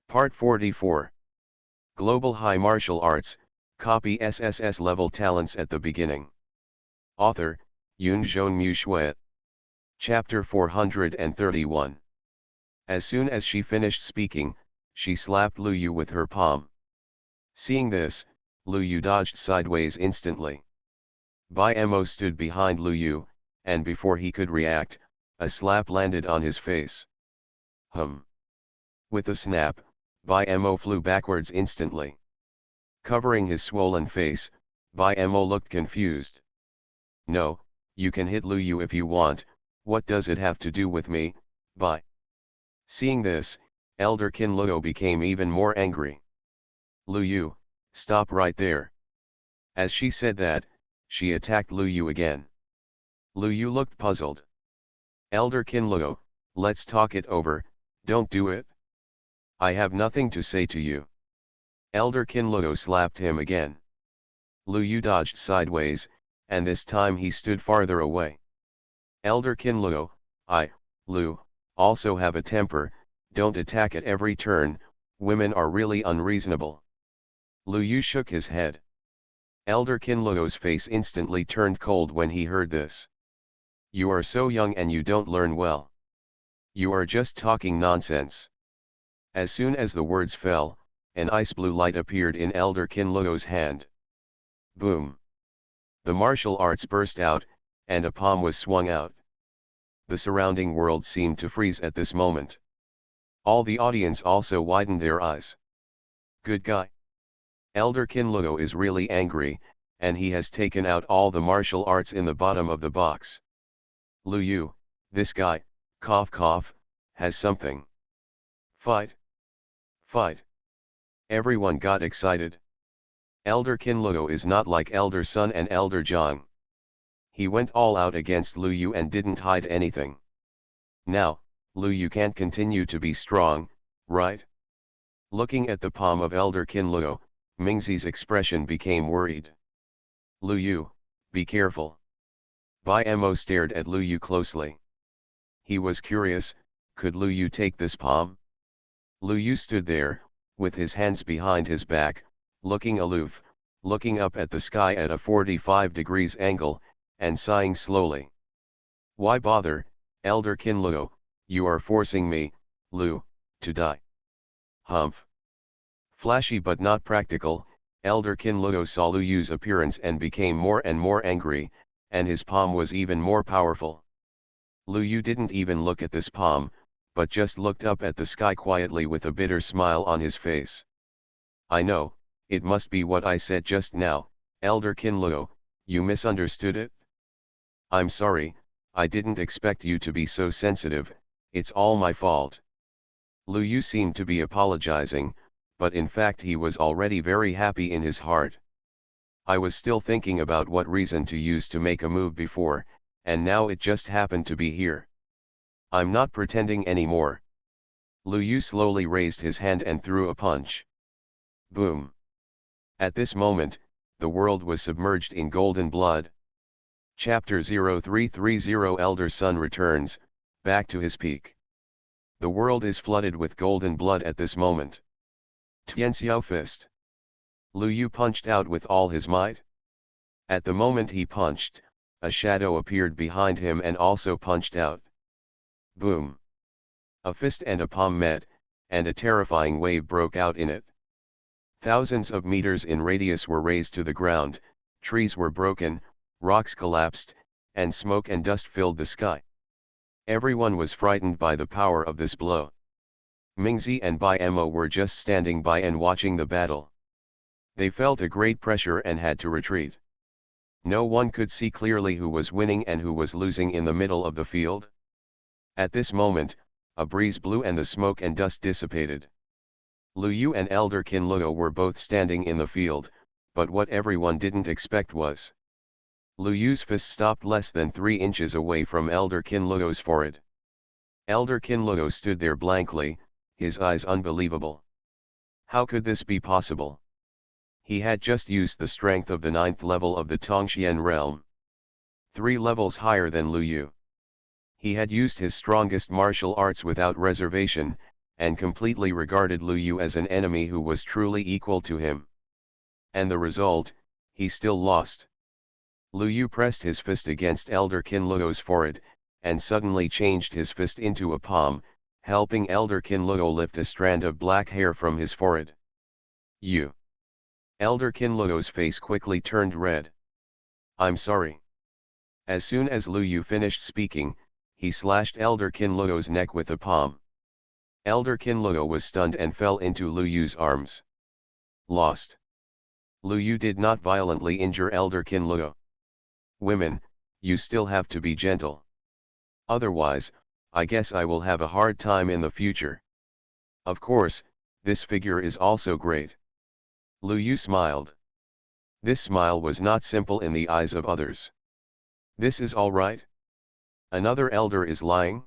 Part 44. Global High Martial Arts, copy SSS-level talents at the beginning. Author, Yunzhong Mu Shui. Chapter 431. As soon as she finished speaking, she slapped Lu Yu with her palm. Seeing this, Lu Yu dodged sideways instantly. Bai Mo stood behind Lu Yu, and before he could react, a slap landed on his face. With a snap, Bai Mo flew backwards instantly. Covering his swollen face, Bai Mo looked confused. No, you can hit Lu Yu if you want, what does it have to do with me, Bai? Seeing this, Elder Qin Luo became even more angry. Lu Yu, stop right there. As she said that, she attacked Lu Yu again. Lu Yu looked puzzled. Elder Qin Luo, let's talk it over, don't do it. I have nothing to say to you. Elder Qin Luo slapped him again. Lu Yu dodged sideways, and this time he stood farther away. Elder Qin Luo, Lu, also have a temper, don't attack at every turn, women are really unreasonable. Lu Yu shook his head. Elder Qin Luo's face instantly turned cold when he heard this. You are so young and you don't learn well. You are just talking nonsense. As soon as the words fell, an ice blue light appeared in Elder Qin Luo's hand. Boom! The martial arts burst out, and a palm was swung out. The surrounding world seemed to freeze at this moment. All the audience also widened their eyes. Good guy. Elder Qin Luo is really angry, and he has taken out all the martial arts in the bottom of the box. Lu Yu, this guy, cough cough, has something. Fight! Fight! Everyone got excited. Elder Qin Luo is not like Elder Sun and Elder Zhang. He went all out against Lu Yu and didn't hide anything. Now, Lu Yu can't continue to be strong, right? Looking at the palm of Elder Qin Luo, Mingzi's expression became worried. Lu Yu, be careful. Bai Mo stared at Lu Yu closely. He was curious, could Lu Yu take this palm? Lu Yu stood there, with his hands behind his back, looking aloof, looking up at the sky at a 45 degrees angle, and sighing slowly. Why bother, Elder Qin Luo, you are forcing me, Lu, to die. Humph. Flashy but not practical, Elder Qin Luo saw Lu Yu's appearance and became more and more angry, and his palm was even more powerful. Lu Yu didn't even look at this palm, but just looked up at the sky quietly with a bitter smile on his face. I know, it must be what I said just now, Elder Qin Luo, you misunderstood it? I'm sorry, I didn't expect you to be so sensitive, it's all my fault. Lu Yu seemed to be apologizing, but in fact he was already very happy in his heart. I was still thinking about what reason to use to make a move before, and now it just happened to be here. I'm not pretending anymore. Lu Yu slowly raised his hand and threw a punch. Boom! At this moment, the world was submerged in golden blood. Chapter 0330 Elder Sun returns, back to his peak. The world is flooded with golden blood at this moment. Tianxiao fist. Lu Yu punched out with all his might. At the moment he punched, a shadow appeared behind him and also punched out. Boom! A fist and a palm met, and a terrifying wave broke out in it. Thousands of meters in radius were razed to the ground, trees were broken, rocks collapsed, and smoke and dust filled the sky. Everyone was frightened by the power of this blow. Mingzi and Bai Mo were just standing by and watching the battle. They felt a great pressure and had to retreat. No one could see clearly who was winning and who was losing in the middle of the field. At this moment, a breeze blew and the smoke and dust dissipated. Lu Yu and Elder Qin Luo were both standing in the field, but what everyone didn't expect was Lu Yu's fist stopped less than 3 inches away from Elder Qin Luo's forehead. Elder Qin Luo stood there blankly, his eyes unbelievable. How could this be possible? He had just used the strength of the 9th level of the Tongxian realm. 3 levels higher than Lu Yu. He had used his strongest martial arts without reservation, and completely regarded Lu Yu as an enemy who was truly equal to him. And the result, he still lost. Lu Yu pressed his fist against Elder Kinluo's forehead, and suddenly changed his fist into a palm, helping Elder Kinluo lift a strand of black hair from his forehead. You. Elder Kinluo's face quickly turned red. I'm sorry. As soon as Lu Yu finished speaking, he slashed Elder Kinluo's neck with a palm. Elder Kinluo was stunned and fell into Lu Yu's arms. Lost. Lu Yu did not violently injure Elder Kinluo. Women, you still have to be gentle. Otherwise, I guess I will have a hard time in the future. Of course, this figure is also great. Lu Yu smiled. This smile was not simple in the eyes of others. This is all right? Another elder is lying?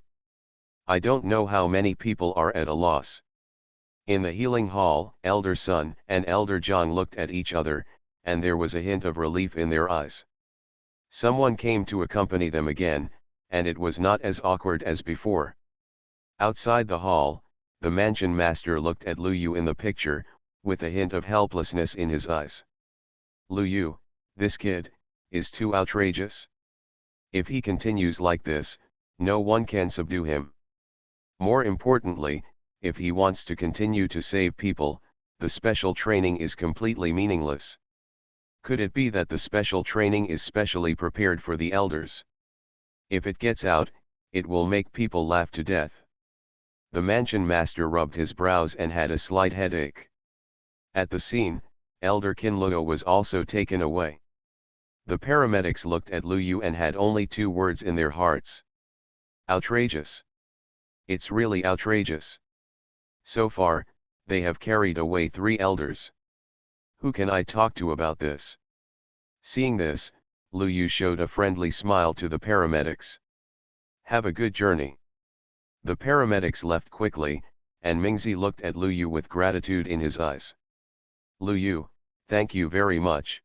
I don't know how many people are at a loss. In the healing hall, Elder Sun and Elder Zhang looked at each other, and there was a hint of relief in their eyes. Someone came to accompany them again, and it was not as awkward as before. Outside the hall, the mansion master looked at Lu Yu in the picture, with a hint of helplessness in his eyes. Lu Yu, this kid, is too outrageous. If he continues like this, no one can subdue him. More importantly, if he wants to continue to save people, the special training is completely meaningless. Could it be that the special training is specially prepared for the elders? If it gets out, it will make people laugh to death. The mansion master rubbed his brows and had a slight headache. At the scene, Elder Kinluo was also taken away. The paramedics looked at Lu Yu and had only two words in their hearts. Outrageous. It's really outrageous. So far, they have carried away 3 elders. Who can I talk to about this? Seeing this, Lu Yu showed a friendly smile to the paramedics. Have a good journey. The paramedics left quickly, and Mingzi looked at Lu Yu with gratitude in his eyes. Lu Yu, thank you very much.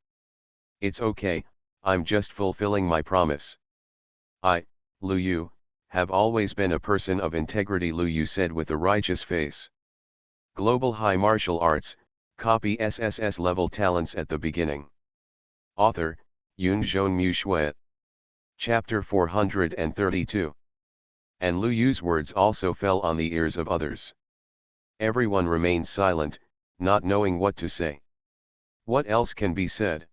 It's okay, I'm just fulfilling my promise. I, Lu Yu, have always been a person of integrity, Lu Yu said with a righteous face. Global High Martial Arts, copy SSS-level talents at the beginning. Author, Yun Zhonmu Shui. Chapter 432. And Lu Yu's words also fell on the ears of others. Everyone remained silent, not knowing what to say. What else can be said?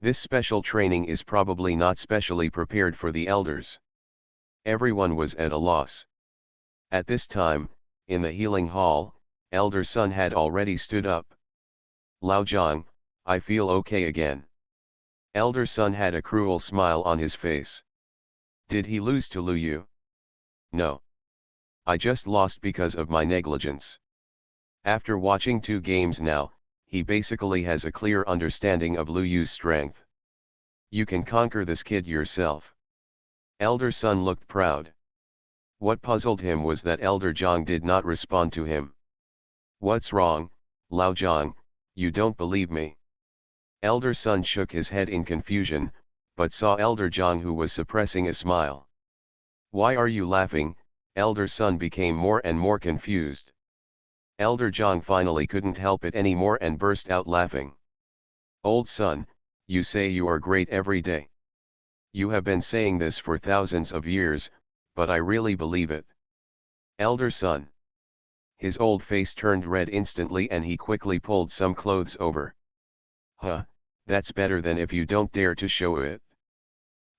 This special training is probably not specially prepared for the elders. Everyone was at a loss. At this time, in the healing hall, Elder Sun had already stood up. Lao Zhang, I feel okay again. Elder Sun had a cruel smile on his face. Did he lose to Lu Yu? No. I just lost because of my negligence. After watching 2 games now, he basically has a clear understanding of Lu Yu's strength. You can conquer this kid yourself. Elder Sun looked proud. What puzzled him was that Elder Zhang did not respond to him. What's wrong, Lao Zhang, you don't believe me? Elder Sun shook his head in confusion, but saw Elder Zhang who was suppressing a smile. Why are you laughing? Elder Sun became more and more confused. Elder Zhang finally couldn't help it anymore and burst out laughing. Old son, you say you are great every day. You have been saying this for thousands of years, but I really believe it. Elder Sun. His old face turned red instantly and he quickly pulled some clothes over. Huh, that's better than if you don't dare to show it.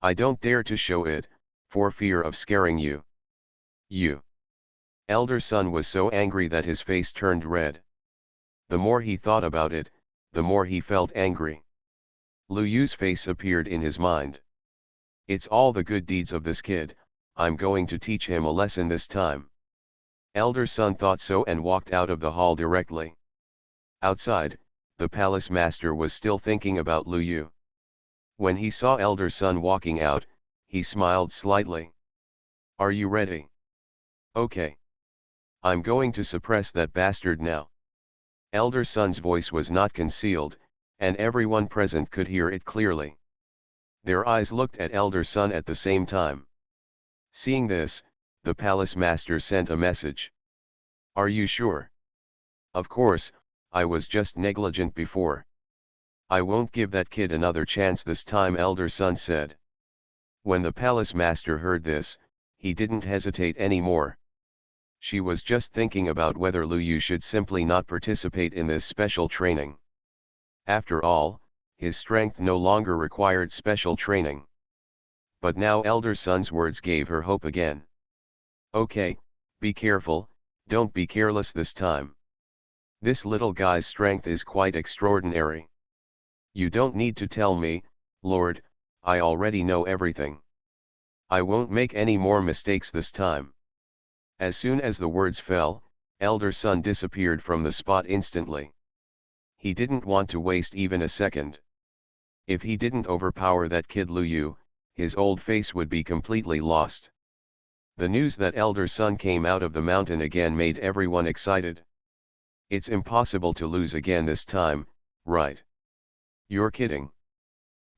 I don't dare to show it, for fear of scaring you. You. Elder Sun was so angry that his face turned red. The more he thought about it, the more he felt angry. Lu Yu's face appeared in his mind. It's all the good deeds of this kid, I'm going to teach him a lesson this time. Elder Sun thought so and walked out of the hall directly. Outside, the palace master was still thinking about Lu Yu. When he saw Elder Sun walking out, he smiled slightly. Are you ready? Okay. I'm going to suppress that bastard now. Elder Sun's voice was not concealed, and everyone present could hear it clearly. Their eyes looked at Elder Sun at the same time. Seeing this, the palace master sent a message. Are you sure? Of course, I was just negligent before. I won't give that kid another chance this time, elder son said. When the palace master heard this, he didn't hesitate anymore. She was just thinking about whether Lu Yu should simply not participate in this special training. After all, his strength no longer required special training. But now elder son's words gave her hope again. Okay, be careful, don't be careless this time. This little guy's strength is quite extraordinary. You don't need to tell me, Lord, I already know everything. I won't make any more mistakes this time. As soon as the words fell, elder son disappeared from the spot instantly. He didn't want to waste even a second. If he didn't overpower that kid Lu Yu, his old face would be completely lost. The news that elder son came out of the mountain again made everyone excited. It's impossible to lose again this time, right? You're kidding.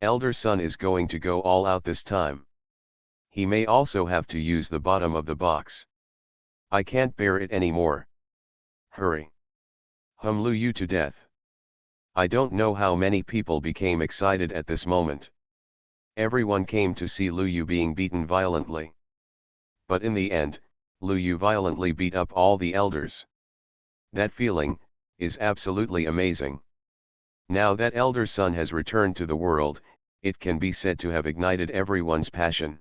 Elder son is going to go all out this time. He may also have to use the bottom of the box. I can't bear it anymore. Hurry. Hum Lu Yu to death. I don't know how many people became excited at this moment. Everyone came to see Lu Yu being beaten violently. But in the end, Lu Yu violently beat up all the elders. That feeling is absolutely amazing. Now that elder son has returned to the world, it can be said to have ignited everyone's passion.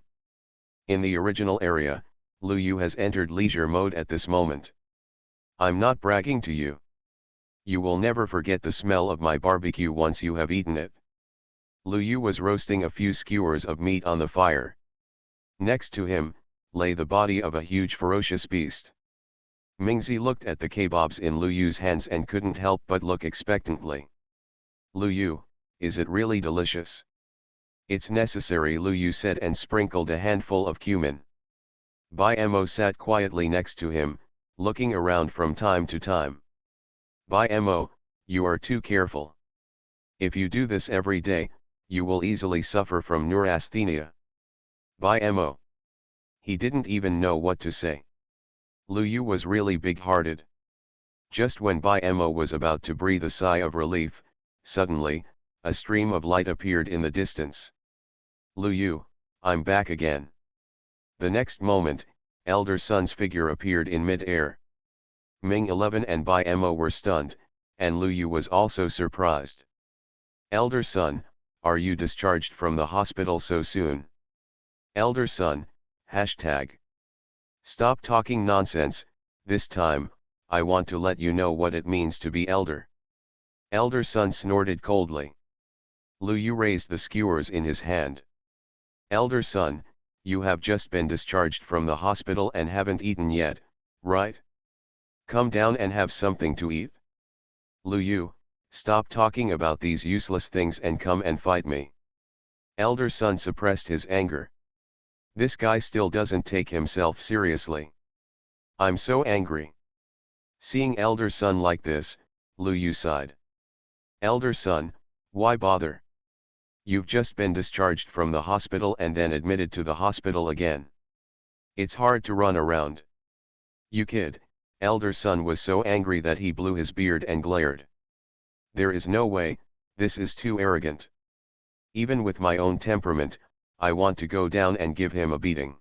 In the original area, Lu Yu has entered leisure mode at this moment. I'm not bragging to you. You will never forget the smell of my barbecue once you have eaten it. Lu Yu was roasting a few skewers of meat on the fire. Next to him, lay the body of a huge ferocious beast. Mingzi looked at the kebabs in Lu Yu's hands and couldn't help but look expectantly. Lu Yu, is it really delicious? It's necessary, Lu Yu said and sprinkled a handful of cumin. Bai Mo sat quietly next to him, looking around from time to time. Bai Mo, you are too careful. If you do this every day, you will easily suffer from neurasthenia. Bai Mo. He didn't even know what to say. Lu Yu was really big-hearted. Just when Bai Mo was about to breathe a sigh of relief, suddenly, a stream of light appeared in the distance. Lu Yu, I'm back again. The next moment, elder son's figure appeared in mid-air. Ming 11 and Bai Mo were stunned, and Lu Yu was also surprised. Elder son, are you discharged from the hospital so soon? Elder son, hashtag. Stop talking nonsense, this time, I want to let you know what it means to be elder. Elder son snorted coldly. Lu Yu raised the skewers in his hand. Elder son, you have just been discharged from the hospital and haven't eaten yet, right? Come down and have something to eat. Lu Yu, stop talking about these useless things and come and fight me. Elder son suppressed his anger. This guy still doesn't take himself seriously. I'm so angry. Seeing elder son like this, Lu Yu sighed. Elder son, why bother? You've just been discharged from the hospital and then admitted to the hospital again. It's hard to run around. You kid, elder son was so angry that he blew his beard and glared. There is no way, this is too arrogant. Even with my own temperament, I want to go down and give him a beating.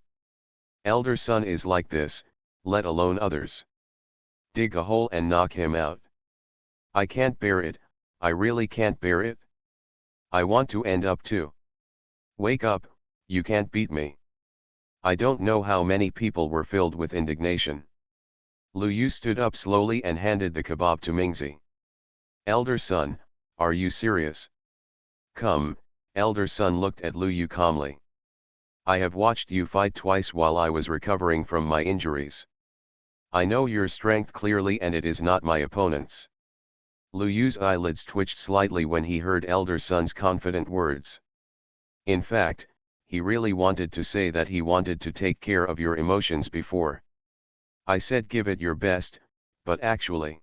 Elder son is like this, let alone others. Dig a hole and knock him out. I can't bear it, I really can't bear it. I want to end up too. Wake up, you can't beat me. I don't know how many people were filled with indignation. Lu Yu stood up slowly and handed the kebab to Mingzi. Elder son, are you serious? Come, elder son looked at Lu Yu calmly. I have watched you fight twice while I was recovering from my injuries. I know your strength clearly and it is not my opponent's. Lu Yu's eyelids twitched slightly when he heard elder son's confident words. In fact, he really wanted to say that he wanted to take care of your emotions before. I said give it your best, but actually.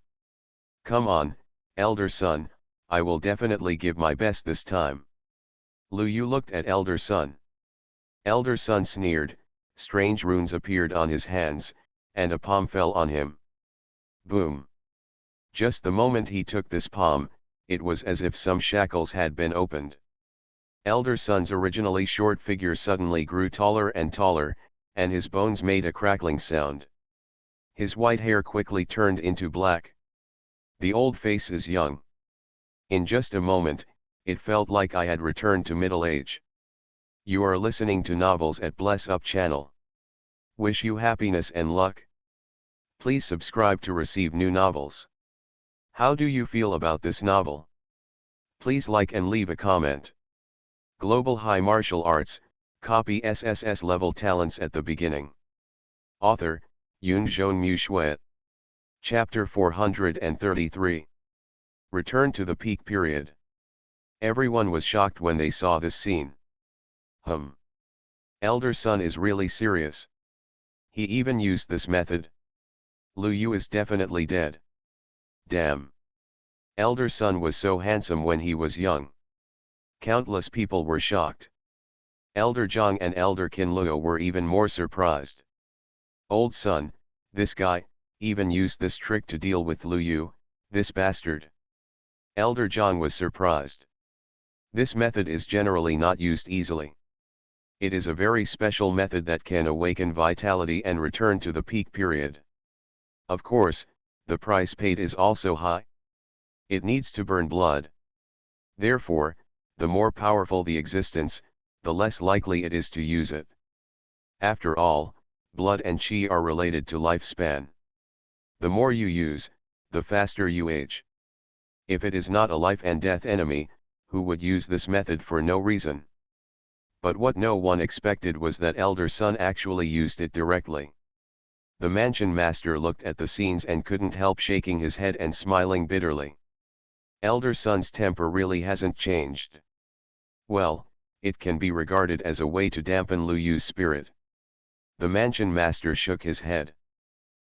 Come on, elder son, I will definitely give my best this time. Lu Yu looked at elder son. Elder son sneered, strange runes appeared on his hands, and a palm fell on him. Boom. Just the moment he took this palm, it was as if some shackles had been opened. Elder Sun's originally short figure suddenly grew taller and taller, and his bones made a crackling sound. His white hair quickly turned into black. The old face is young. In just a moment, it felt like I had returned to middle age. You are listening to Novels at Bless Up channel. Wish you happiness and luck. Please subscribe to receive new novels. How do you feel about this novel? Please like and leave a comment. Global High Martial Arts, copy SSS level talents at the beginning. Author, Yoon Jeon Mu Shuet. Chapter 433. Return to the peak period. Everyone was shocked when they saw this scene. Elder Sun is really serious. He even used this method. Lu Yu is definitely dead. Damn. Elder Sun was so handsome when he was young. Countless people were shocked. Elder Zhang and Elder Qin Luo were even more surprised. Old Sun, this guy, even used this trick to deal with Lu Yu, this bastard. Elder Zhang was surprised. This method is generally not used easily. It is a very special method that can awaken vitality and return to the peak period. Of course, the price paid is also high. It needs to burn blood. Therefore, the more powerful the existence, the less likely it is to use it. After all, blood and chi are related to lifespan. The more you use, the faster you age. If it is not a life and death enemy, who would use this method for no reason? But what no one expected was that Elder Sun actually used it directly. The mansion master looked at the scenes and couldn't help shaking his head and smiling bitterly. Elder Sun's temper really hasn't changed. Well, it can be regarded as a way to dampen Lu Yu's spirit. The mansion master shook his head.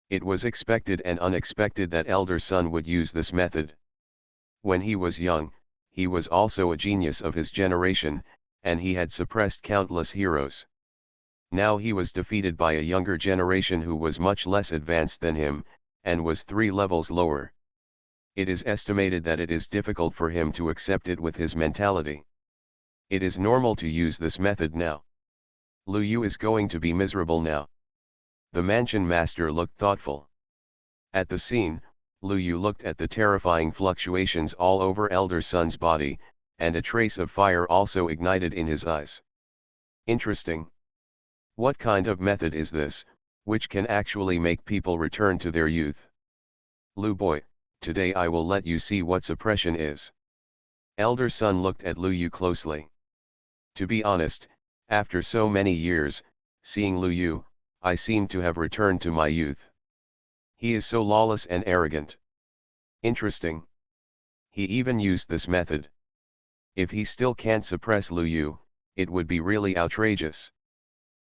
It was expected and unexpected that Elder Sun would use this method. When he was young, he was also a genius of his generation, and he had suppressed countless heroes. Now he was defeated by a younger generation who was much less advanced than him, and was 3 levels lower. It is estimated that it is difficult for him to accept it with his mentality. It is normal to use this method now. Lu Yu is going to be miserable now. The mansion master looked thoughtful. At the scene, Lu Yu looked at the terrifying fluctuations all over Elder Sun's body, and a trace of fire also ignited in his eyes. Interesting. What kind of method is this, which can actually make people return to their youth? Lu boy, today I will let you see what suppression is. Elder Sun looked at Lu Yu closely. To be honest, after so many years, seeing Lu Yu, I seem to have returned to my youth. He is so lawless and arrogant. Interesting. He even used this method. If he still can't suppress Lu Yu, it would be really outrageous.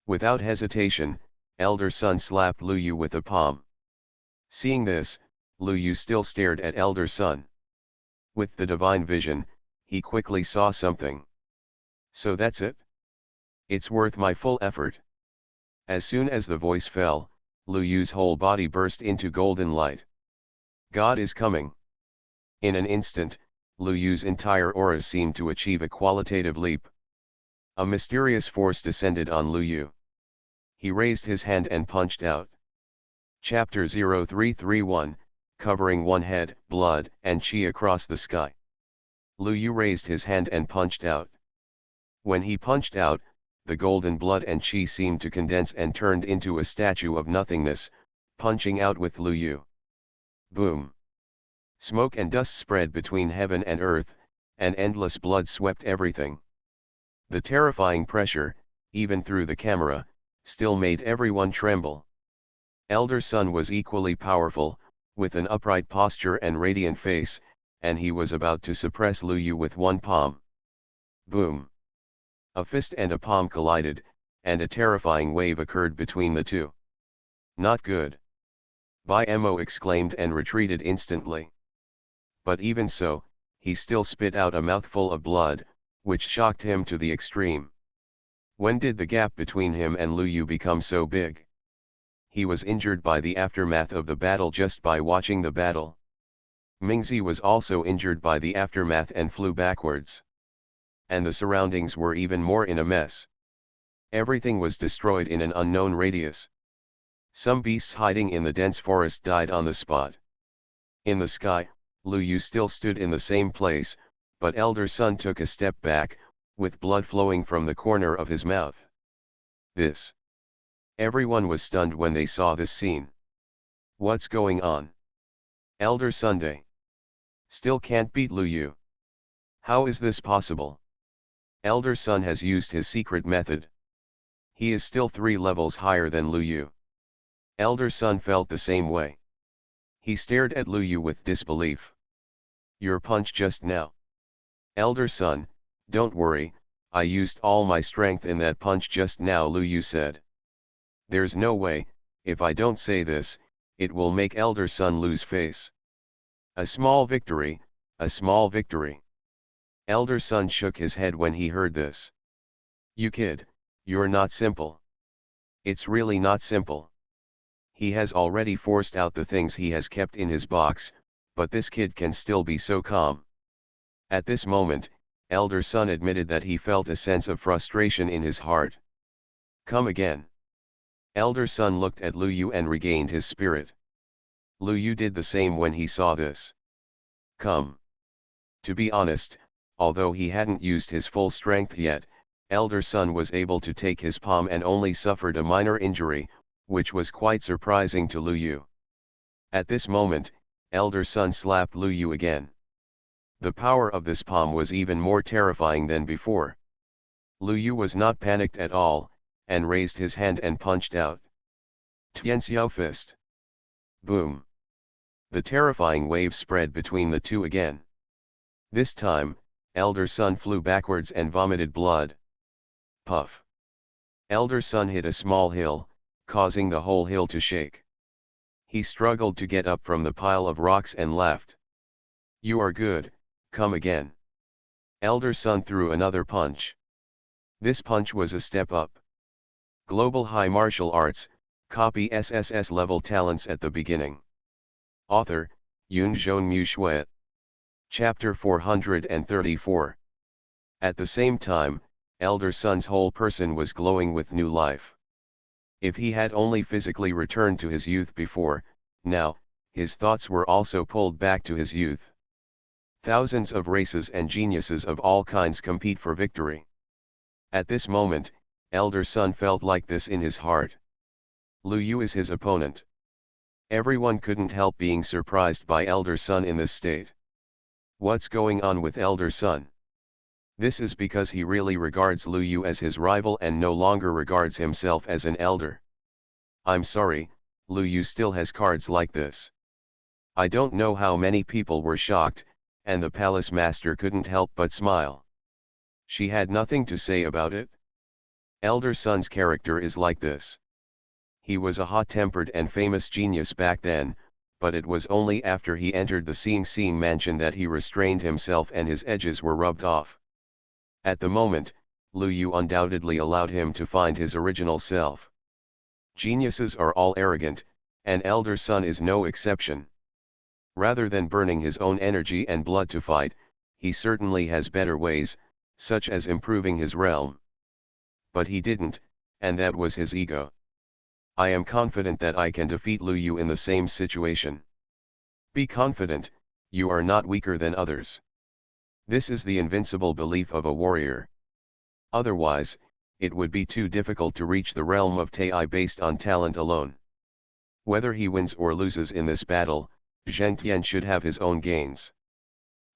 Without hesitation, Elder Sun slapped Lu Yu with a palm. Seeing this, Lu Yu still stared at Elder Sun. With the divine vision, he quickly saw something. So that's it? It's worth my full effort. As soon as the voice fell, Lu Yu's whole body burst into golden light. God is coming. In an instant, Lu Yu's entire aura seemed to achieve a qualitative leap. A mysterious force descended on Lu Yu. He raised his hand and punched out. Chapter 0331, covering one head, blood, and chi across the sky. Lu Yu raised his hand and punched out. When he punched out, the golden blood and chi seemed to condense and turned into a statue of nothingness, punching out with Lu Yu. Boom! Smoke and dust spread between heaven and earth, and endless blood swept everything. The terrifying pressure, even through the camera, still made everyone tremble. Elder Sun was equally powerful, with an upright posture and radiant face, and he was about to suppress Lu Yu with one palm. Boom! A fist and a palm collided, and a terrifying wave occurred between the two. Not good. Mo exclaimed and retreated instantly. But even so, he still spit out a mouthful of blood, which shocked him to the extreme. When did the gap between him and Lu Yu become so big? he was injured by the aftermath of the battle just by watching the battle. Mingzi was also injured by the aftermath and flew backwards. And the surroundings were even more in a mess. Everything was destroyed in an unknown radius. Some beasts hiding in the dense forest died on the spot. In the sky, Lu Yu still stood in the same place, but Elder Sun took a step back, with blood flowing from the corner of his mouth. This. Everyone was stunned when they saw this scene. What's going on? Elder Sunday still can't beat Lu Yu. How is this possible? Elder Sun has used his secret method. He is still 3 levels higher than Lu Yu. Elder Sun felt the same way. He stared at Lu Yu with disbelief. Your punch just now. Elder Sun, don't worry, I used all my strength in that punch just now, Lu Yu said. There's no way, if I don't say this, it will make Elder Sun lose face. A small victory, a small victory. Elder Sun shook his head when he heard this. You kid, you're not simple. It's really not simple. He has already forced out the things he has kept in his box, but this kid can still be so calm. At this moment, Elder Sun admitted that he felt a sense of frustration in his heart. Come again. Elder Sun looked at Lu Yu and regained his spirit. Lu Yu did the same when he saw this. Come. To be honest, although he hadn't used his full strength yet, Elder Sun was able to take his palm and only suffered a minor injury, which was quite surprising to Lu Yu. At this moment, Elder Sun slapped Lu Yu again. The power of this palm was even more terrifying than before. Lu Yu was not panicked at all, and raised his hand and punched out. Tianxiao fist. Boom. The terrifying wave spread between the two again. This time, Elder Sun flew backwards and vomited blood. Puff. Elder Sun hit a small hill, causing the whole hill to shake. He struggled to get up from the pile of rocks and laughed. You are good, come again. Elder Sun threw another punch. This punch was a step up. Global High Martial Arts, copy SSS-level talents at the beginning. Author, Yunzhong Mu Shui. Chapter 434. At the same time, Elder Sun's whole person was glowing with new life. If he had only physically returned to his youth before, now, his thoughts were also pulled back to his youth. Thousands of races and geniuses of all kinds compete for victory. At this moment, Elder Sun felt like this in his heart. Lu Yu is his opponent. Everyone couldn't help being surprised by Elder Sun in this state. What's going on with Elder Sun? This is because he really regards Lu Yu as his rival and no longer regards himself as an elder. I'm sorry, Lu Yu still has cards like this. I don't know how many people were shocked, and the palace master couldn't help but smile. She had nothing to say about it. Elder Sun's character is like this. He was a hot-tempered and famous genius back then, but it was only after he entered the Sing Sing mansion that he restrained himself and his edges were rubbed off. At the moment, Lu Yu undoubtedly allowed him to find his original self. Geniuses are all arrogant, and Elder Sun is no exception. Rather than burning his own energy and blood to fight, he certainly has better ways, such as improving his realm. But he didn't, and that was his ego. I am confident that I can defeat Lu Yu in the same situation. Be confident, you are not weaker than others. This is the invincible belief of a warrior. Otherwise, it would be too difficult to reach the realm of Tai based on talent alone. Whether he wins or loses in this battle, Zheng Tian should have his own gains.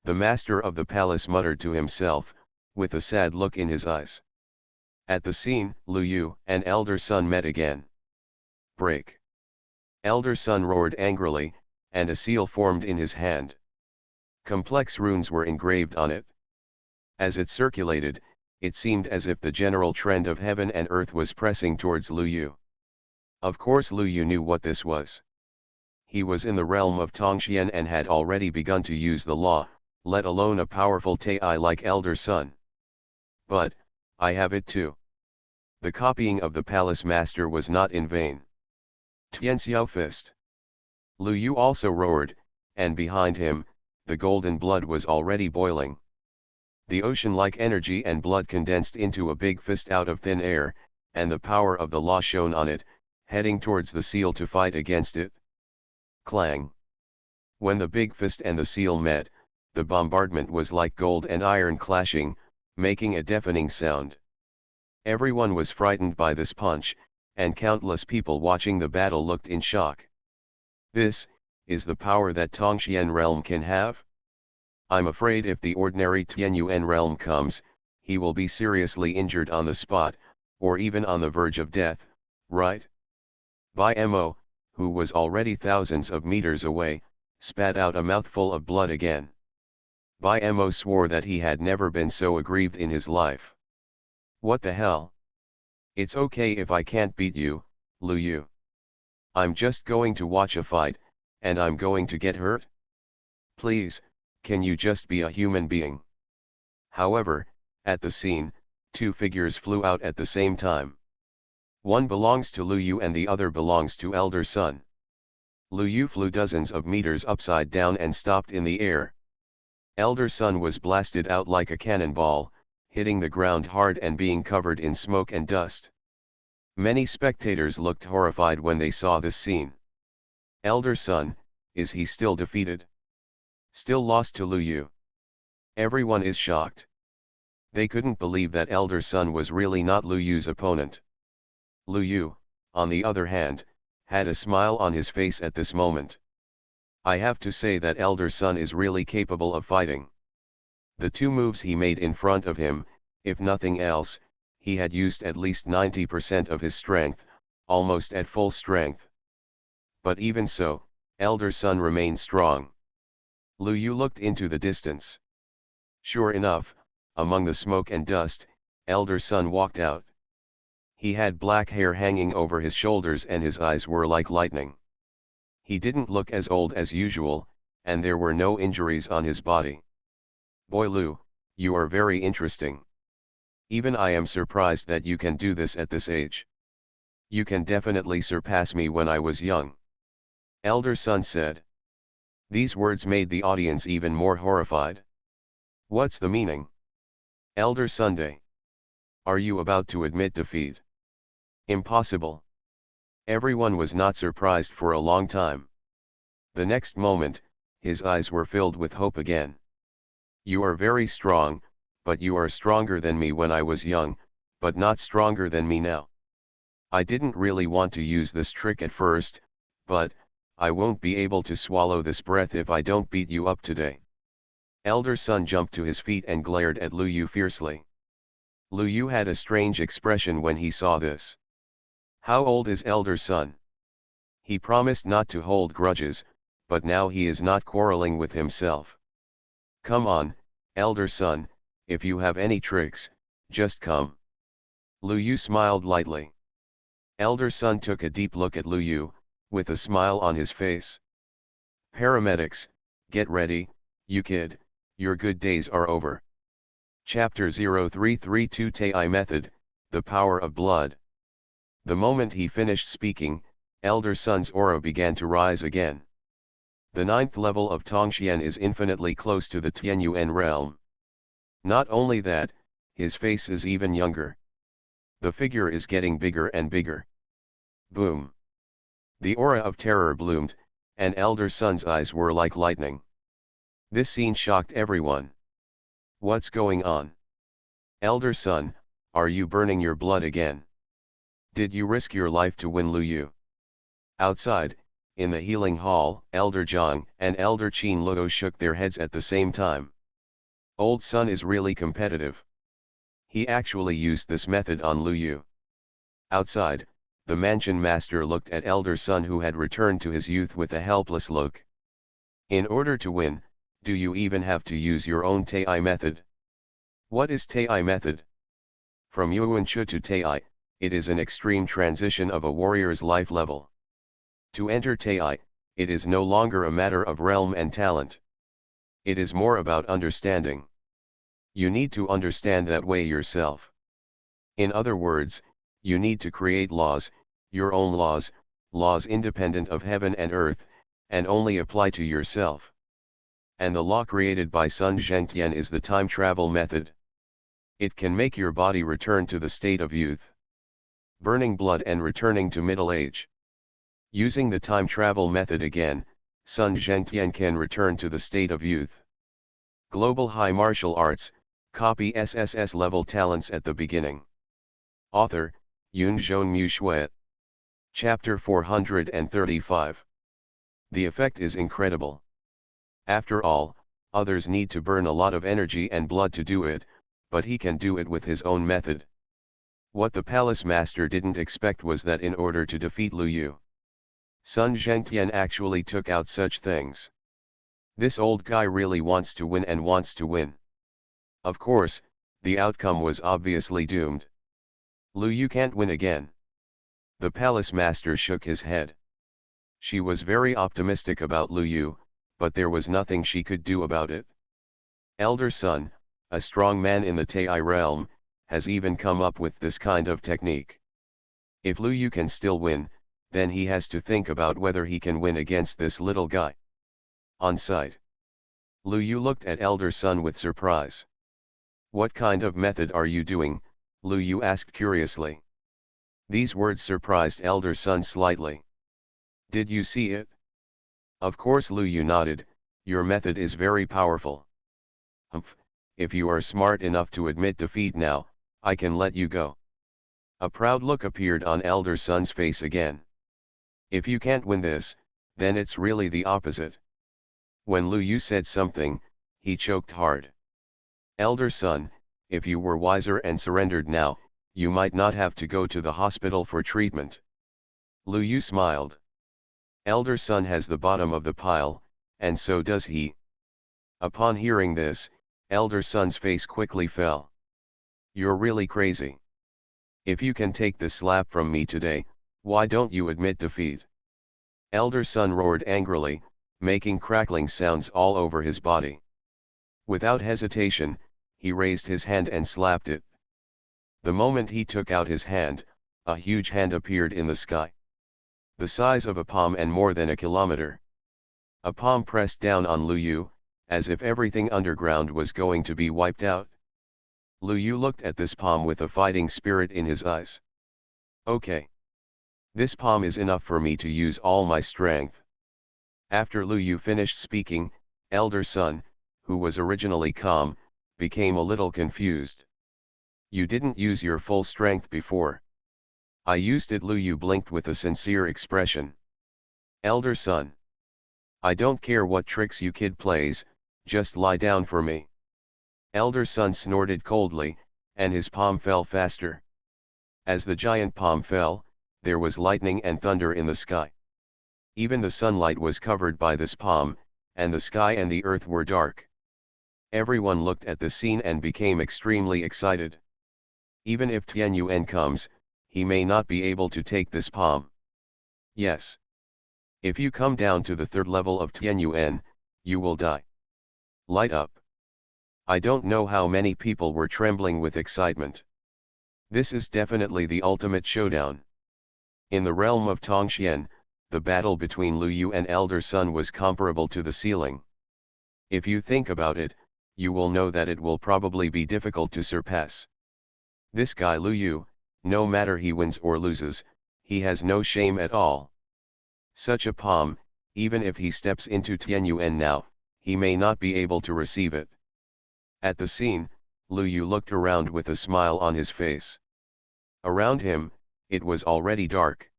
The master of the palace muttered to himself, with a sad look in his eyes. At the scene, Lu Yu and Elder Sun met again. Break. Elder Sun roared angrily, and a seal formed in his hand. Complex runes were engraved on it. As it circulated, it seemed as if the general trend of heaven and earth was pressing towards Lu Yu. Of course Lu Yu knew what this was. He was in the realm of Tongxian and had already begun to use the law, let alone a powerful Tai like Elder Sun. But, I have it too. The copying of the palace master was not in vain. Tianxiao fist. Lu Yu also roared, and behind him, the golden blood was already boiling. The ocean-like energy and blood condensed into a big fist out of thin air, and the power of the law shone on it, heading towards the seal to fight against it. Clang! When the big fist and the seal met, the bombardment was like gold and iron clashing, making a deafening sound. Everyone was frightened by this punch, and countless people watching the battle looked in shock. This is the power that Tongxian realm can have? I'm afraid if the ordinary Tianyuan realm comes, he will be seriously injured on the spot, or even on the verge of death, right? Bai Mo, who was already thousands of meters away, spat out a mouthful of blood again. Bai Mo swore that he had never been so aggrieved in his life. What the hell? It's okay if I can't beat you, Lu Yu. I'm just going to watch a fight, and I'm going to get hurt? Please, can you just be a human being? However, at the scene, two figures flew out at the same time. One belongs to Lu Yu and the other belongs to Elder Sun. Lu Yu flew dozens of meters upside down and stopped in the air. Elder Sun was blasted out like a cannonball, hitting the ground hard and being covered in smoke and dust. Many spectators looked horrified when they saw this scene. Elder Sun, is he still defeated? Still lost to Lu Yu? Everyone is shocked. They couldn't believe that Elder Sun was really not Lu Yu's opponent. Lu Yu, on the other hand, had a smile on his face at this moment. I have to say that Elder Sun is really capable of fighting. The two moves he made in front of him, if nothing else, he had used at least 90% of his strength, almost at full strength. But even so, Elder Sun remained strong. Lu Yu looked into the distance. Sure enough, among the smoke and dust, Elder Sun walked out. He had black hair hanging over his shoulders and his eyes were like lightning. He didn't look as old as usual, and there were no injuries on his body. Boy Lu, you are very interesting. Even I am surprised that you can do this at this age. You can definitely surpass me when I was young. Elder Sun said. These words made the audience even more horrified. What's the meaning? Elder Sunday. Are you about to admit defeat? Impossible. Everyone was not surprised for a long time. The next moment, his eyes were filled with hope again. You are very strong, but you are stronger than me when I was young, but not stronger than me now. I didn't really want to use this trick at first, but I won't be able to swallow this breath if I don't beat you up today. Elder Sun jumped to his feet and glared at Lu Yu fiercely. Lu Yu had a strange expression when he saw this. How old is Elder Sun? He promised not to hold grudges, but now he is not quarreling with himself. Come on, Elder Sun, if you have any tricks, just come. Lu Yu smiled lightly. Elder Sun took a deep look at Lu Yu, with a smile on his face. Paramedics, get ready, you kid, your good days are over. Chapter 0332 Tai Method, The Power of Blood. The moment he finished speaking, Elder Sun's aura began to rise again. The 9th level of Tongxian is infinitely close to the Tianyuan realm. Not only that, his face is even younger. The figure is getting bigger and bigger. Boom! The aura of terror bloomed, and Elder Sun's eyes were like lightning. This scene shocked everyone. What's going on? Elder Sun, are you burning your blood again? Did you risk your life to win Lu Yu? Outside, in the healing hall, Elder Zhang and Elder Qin Luo shook their heads at the same time. Old Sun is really competitive. He actually used this method on Lu Yu. Outside, the mansion master looked at Elder Sun who had returned to his youth with a helpless look. In order to win, do you even have to use your own Tai method? What is Tai method? From Yuan-Chu to Tai, it is an extreme transition of a warrior's life level. To enter Tai, it is no longer a matter of realm and talent. It is more about understanding. You need to understand that way yourself. In other words, you need to create laws, your own laws, laws independent of heaven and earth, and only apply to yourself. And the law created by Sun Zhengtian is the time travel method. It can make your body return to the state of youth, burning blood and returning to middle age. Using the time travel method again, Sun Zhengtian can return to the state of youth. Global High Martial Arts, copy SSS-level talents at the beginning. Author, Yunzhong Mu Shui. Chapter 435. The effect is incredible. After all, others need to burn a lot of energy and blood to do it, but he can do it with his own method. What the Palace Master didn't expect was that in order to defeat Lu Yu, Sun Zhengtian actually took out such things. This old guy really wants to win and wants to win. Of course, the outcome was obviously doomed. Lu Yu can't win again. The Palace Master shook his head. She was very optimistic about Lu Yu, but there was nothing she could do about it. Elder Sun, a strong man in the Tai realm, has even come up with this kind of technique. If Lu Yu can still win, then he has to think about whether he can win against this little guy. On sight, Lu Yu looked at Elder Sun with surprise. "What kind of method are you doing?" Lu Yu asked curiously. These words surprised Elder Sun slightly. "Did you see it?" Of course, Lu Yu nodded. "Your method is very powerful." "Humph, if you are smart enough to admit defeat now, I can let you go." A proud look appeared on Elder Sun's face again. "If you can't win this, then it's really the opposite." When Lu Yu said something, he choked hard. "Elder Sun, if you were wiser and surrendered now, you might not have to go to the hospital for treatment." Lu Yu smiled. Elder Sun has the bottom of the pile, and so does he. Upon hearing this, Elder Sun's face quickly fell. "You're really crazy. If you can take the slap from me today, why don't you admit defeat?" Elder Sun roared angrily, making crackling sounds all over his body. Without hesitation, he raised his hand and slapped it. The moment he took out his hand, a huge hand appeared in the sky, the size of a palm and more than a kilometer. A palm pressed down on Lu Yu, as if everything underground was going to be wiped out. Lu Yu looked at this palm with a fighting spirit in his eyes. "Okay. This palm is enough for me to use all my strength." After Lu Yu finished speaking, Elder Sun, who was originally calm, became a little confused. "You didn't use your full strength before." "I used it." Lu Yu blinked with a sincere expression. "Elder Sun, I don't care what tricks you kid plays, just lie down for me." Elder Sun snorted coldly, and his palm fell faster. As the giant palm fell, there was lightning and thunder in the sky. Even the sunlight was covered by this palm, and the sky and the earth were dark. Everyone looked at the scene and became extremely excited. Even if Tianyuan comes, he may not be able to take this palm. Yes. If you come down to the third level of Tianyuan, you will die. Light up. I don't know how many people were trembling with excitement. This is definitely the ultimate showdown. In the realm of Tongxian, the battle between Lu Yu and Elder Sun was comparable to the ceiling. If you think about it, you will know that it will probably be difficult to surpass. This guy Lu Yu, no matter he wins or loses, he has no shame at all. Such a palm, even if he steps into Tianyuan now, he may not be able to receive it. At the scene, Lu Yu looked around with a smile on his face. Around him, it was already dark.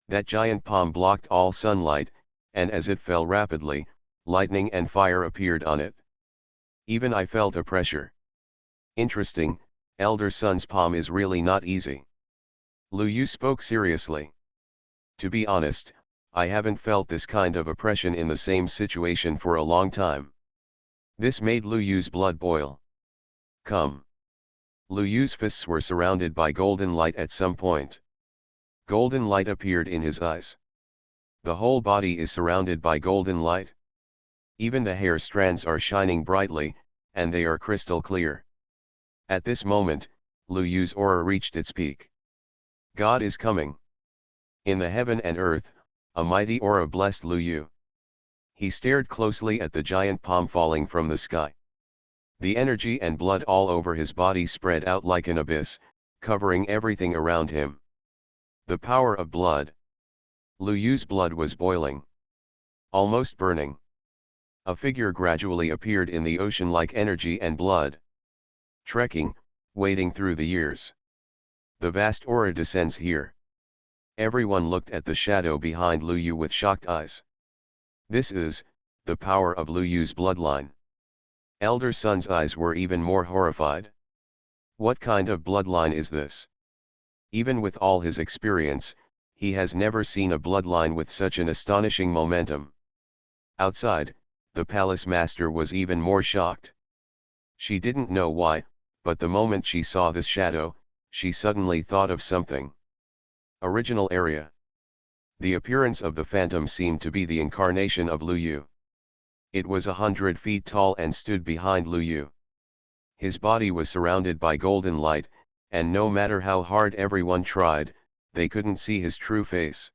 That giant palm blocked all sunlight, and as it fell rapidly, lightning and fire appeared on it. Even I felt a pressure. Interesting, Elder Sun's palm is really not easy. Lu Yu spoke seriously. To be honest, I haven't felt this kind of oppression in the same situation for a long time. This made Lu Yu's blood boil. Come. Lu Yu's fists were surrounded by golden light at some point. Golden light appeared in his eyes. The whole body is surrounded by golden light. Even the hair strands are shining brightly, and they are crystal clear. At this moment, Lu Yu's aura reached its peak. God is coming. In the heaven and earth, a mighty aura blessed Lu Yu. He stared closely at the giant palm falling from the sky. The energy and blood all over his body spread out like an abyss, covering everything around him. The power of blood. Lu Yu's blood was boiling. Almost burning. A figure gradually appeared in the ocean like energy and blood. Trekking, wading through the years. The vast aura descends here. Everyone looked at the shadow behind Lu Yu with shocked eyes. This is the power of Lu Yu's bloodline. Elder Sun's eyes were even more horrified. What kind of bloodline is this? Even with all his experience, he has never seen a bloodline with such an astonishing momentum. Outside, the palace master was even more shocked. She didn't know why, but the moment she saw this shadow, she suddenly thought of something. Original area. The appearance of the phantom seemed to be the incarnation of Lu Yu. It was 100 feet tall and stood behind Lu Yu. His body was surrounded by golden light, and no matter how hard everyone tried, they couldn't see his true face.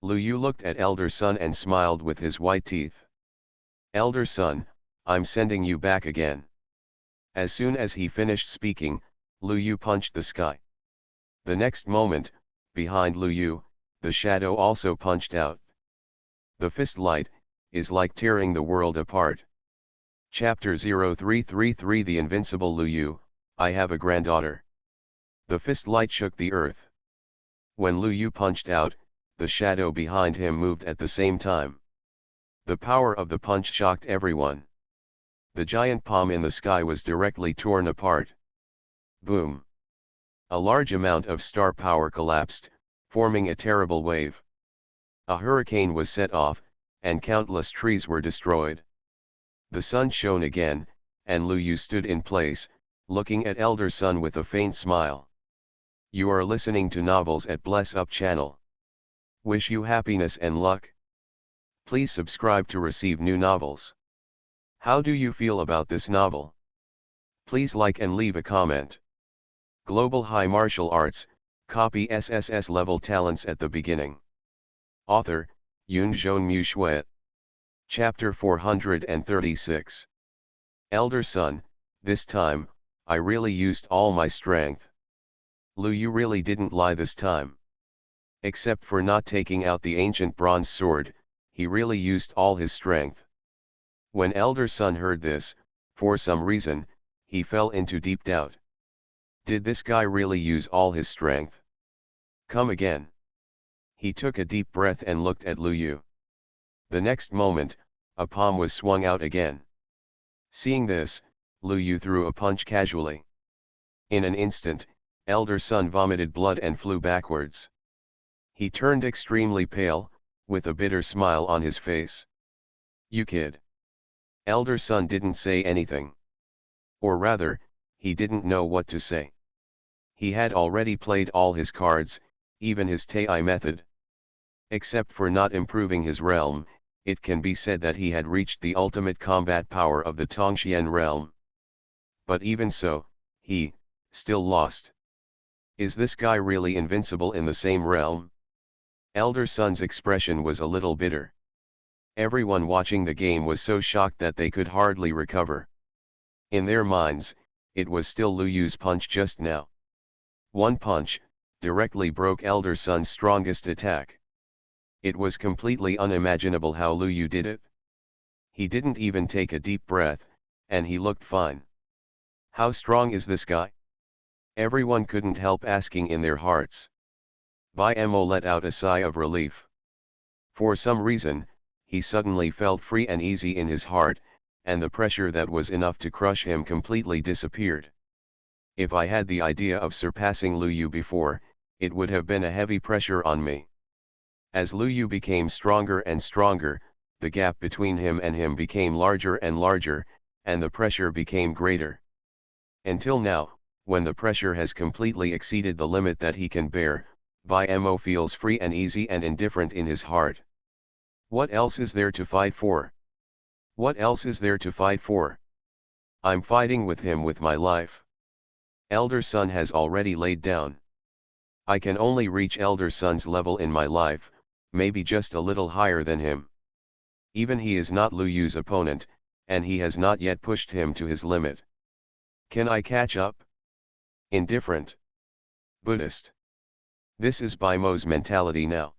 Lu Yu looked at Elder Sun and smiled with his white teeth. Elder Sun, I'm sending you back again. As soon as he finished speaking, Lu Yu punched the sky. The next moment, behind Lu Yu, the shadow also punched out. The fist light is like tearing the world apart. Chapter 0333 The Invincible Lu Yu, I have a granddaughter. The fist light shook the earth. When Lu Yu punched out, the shadow behind him moved at the same time. The power of the punch shocked everyone. The giant palm in the sky was directly torn apart. Boom! A large amount of star power collapsed, forming a terrible wave. A hurricane was set off, and countless trees were destroyed. The sun shone again, and Lu Yu stood in place, looking at Elder Sun with a faint smile. You are listening to Novels at Bless Up channel. Wish you happiness and luck. Please subscribe to receive new novels. How do you feel about this novel? Please like and leave a comment. Global High Martial Arts, copy SSS-level talents at the beginning. Author, Yunzhong Mu Shui. Chapter 436. Elder Sun, this time, I really used all my strength. Lu Yu really didn't lie this time. Except for not taking out the ancient bronze sword, he really used all his strength. When Elder Sun heard this, for some reason, he fell into deep doubt. Did this guy really use all his strength? Come again. He took a deep breath and looked at Lu Yu. The next moment, a palm was swung out again. Seeing this, Lu Yu threw a punch casually. In an instant, Elder Sun vomited blood and flew backwards. He turned extremely pale, with a bitter smile on his face. You kid. Elder Sun didn't say anything. Or rather, he didn't know what to say. He had already played all his cards, even his Tai method. Except for not improving his realm, it can be said that he had reached the ultimate combat power of the Tongxian realm. But even so, he still lost. Is this guy really invincible in the same realm? Elder Sun's expression was a little bitter. Everyone watching the game was so shocked that they could hardly recover. In their minds, it was still Lu Yu's punch just now. One punch, directly broke Elder Sun's strongest attack. It was completely unimaginable how Lu Yu did it. He didn't even take a deep breath, and he looked fine. How strong is this guy? Everyone couldn't help asking in their hearts. Mo let out a sigh of relief. For some reason, he suddenly felt free and easy in his heart, and the pressure that was enough to crush him completely disappeared. If I had the idea of surpassing Lu Yu before, it would have been a heavy pressure on me. As Lu Yu became stronger and stronger, the gap between him and him became larger and larger, and the pressure became greater. Until now, when the pressure has completely exceeded the limit that he can bear, Mo feels free and easy and indifferent in his heart. What else is there to fight for? What else is there to fight for? I'm fighting with him with my life. Elder Sun has already laid down. I can only reach Elder Son's level in my life, maybe just a little higher than him. Even he is not Lu Yu's opponent, and he has not yet pushed him to his limit. Can I catch up? Indifferent. Buddhist. This is Bai Mo's mentality now.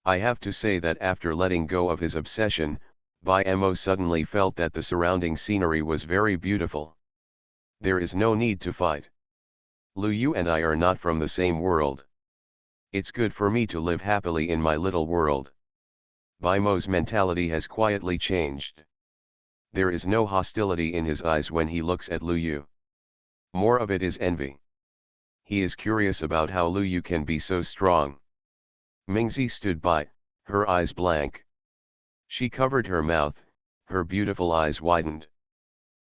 I have to say that after letting go of his obsession, Bai Mo suddenly felt that the surrounding scenery was very beautiful. There is no need to fight. Lu Yu and I are not from the same world. It's good for me to live happily in my little world. Bai Mo's mentality has quietly changed. There is no hostility in his eyes when he looks at Lu Yu. More of it is envy. He is curious about how Lu Yu can be so strong. Mingzi stood by, her eyes blank. She covered her mouth, her beautiful eyes widened.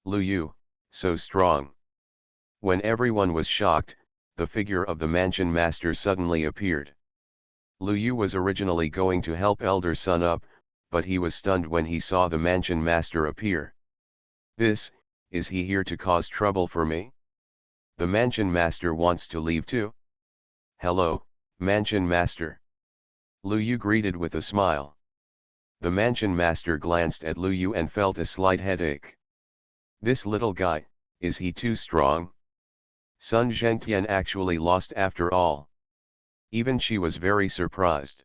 Lu Yu, so strong. When everyone was shocked, the figure of the mansion master suddenly appeared. Lu Yu was originally going to help Elder Son up, but he was stunned when he saw the mansion master appear. Is he here to cause trouble for me? The mansion master wants to leave too? Hello, mansion master. Lu Yu greeted with a smile. The mansion master glanced at Lu Yu and felt a slight headache. This little guy, is he too strong? Sun Zhengtian actually lost after all. Even she was very surprised.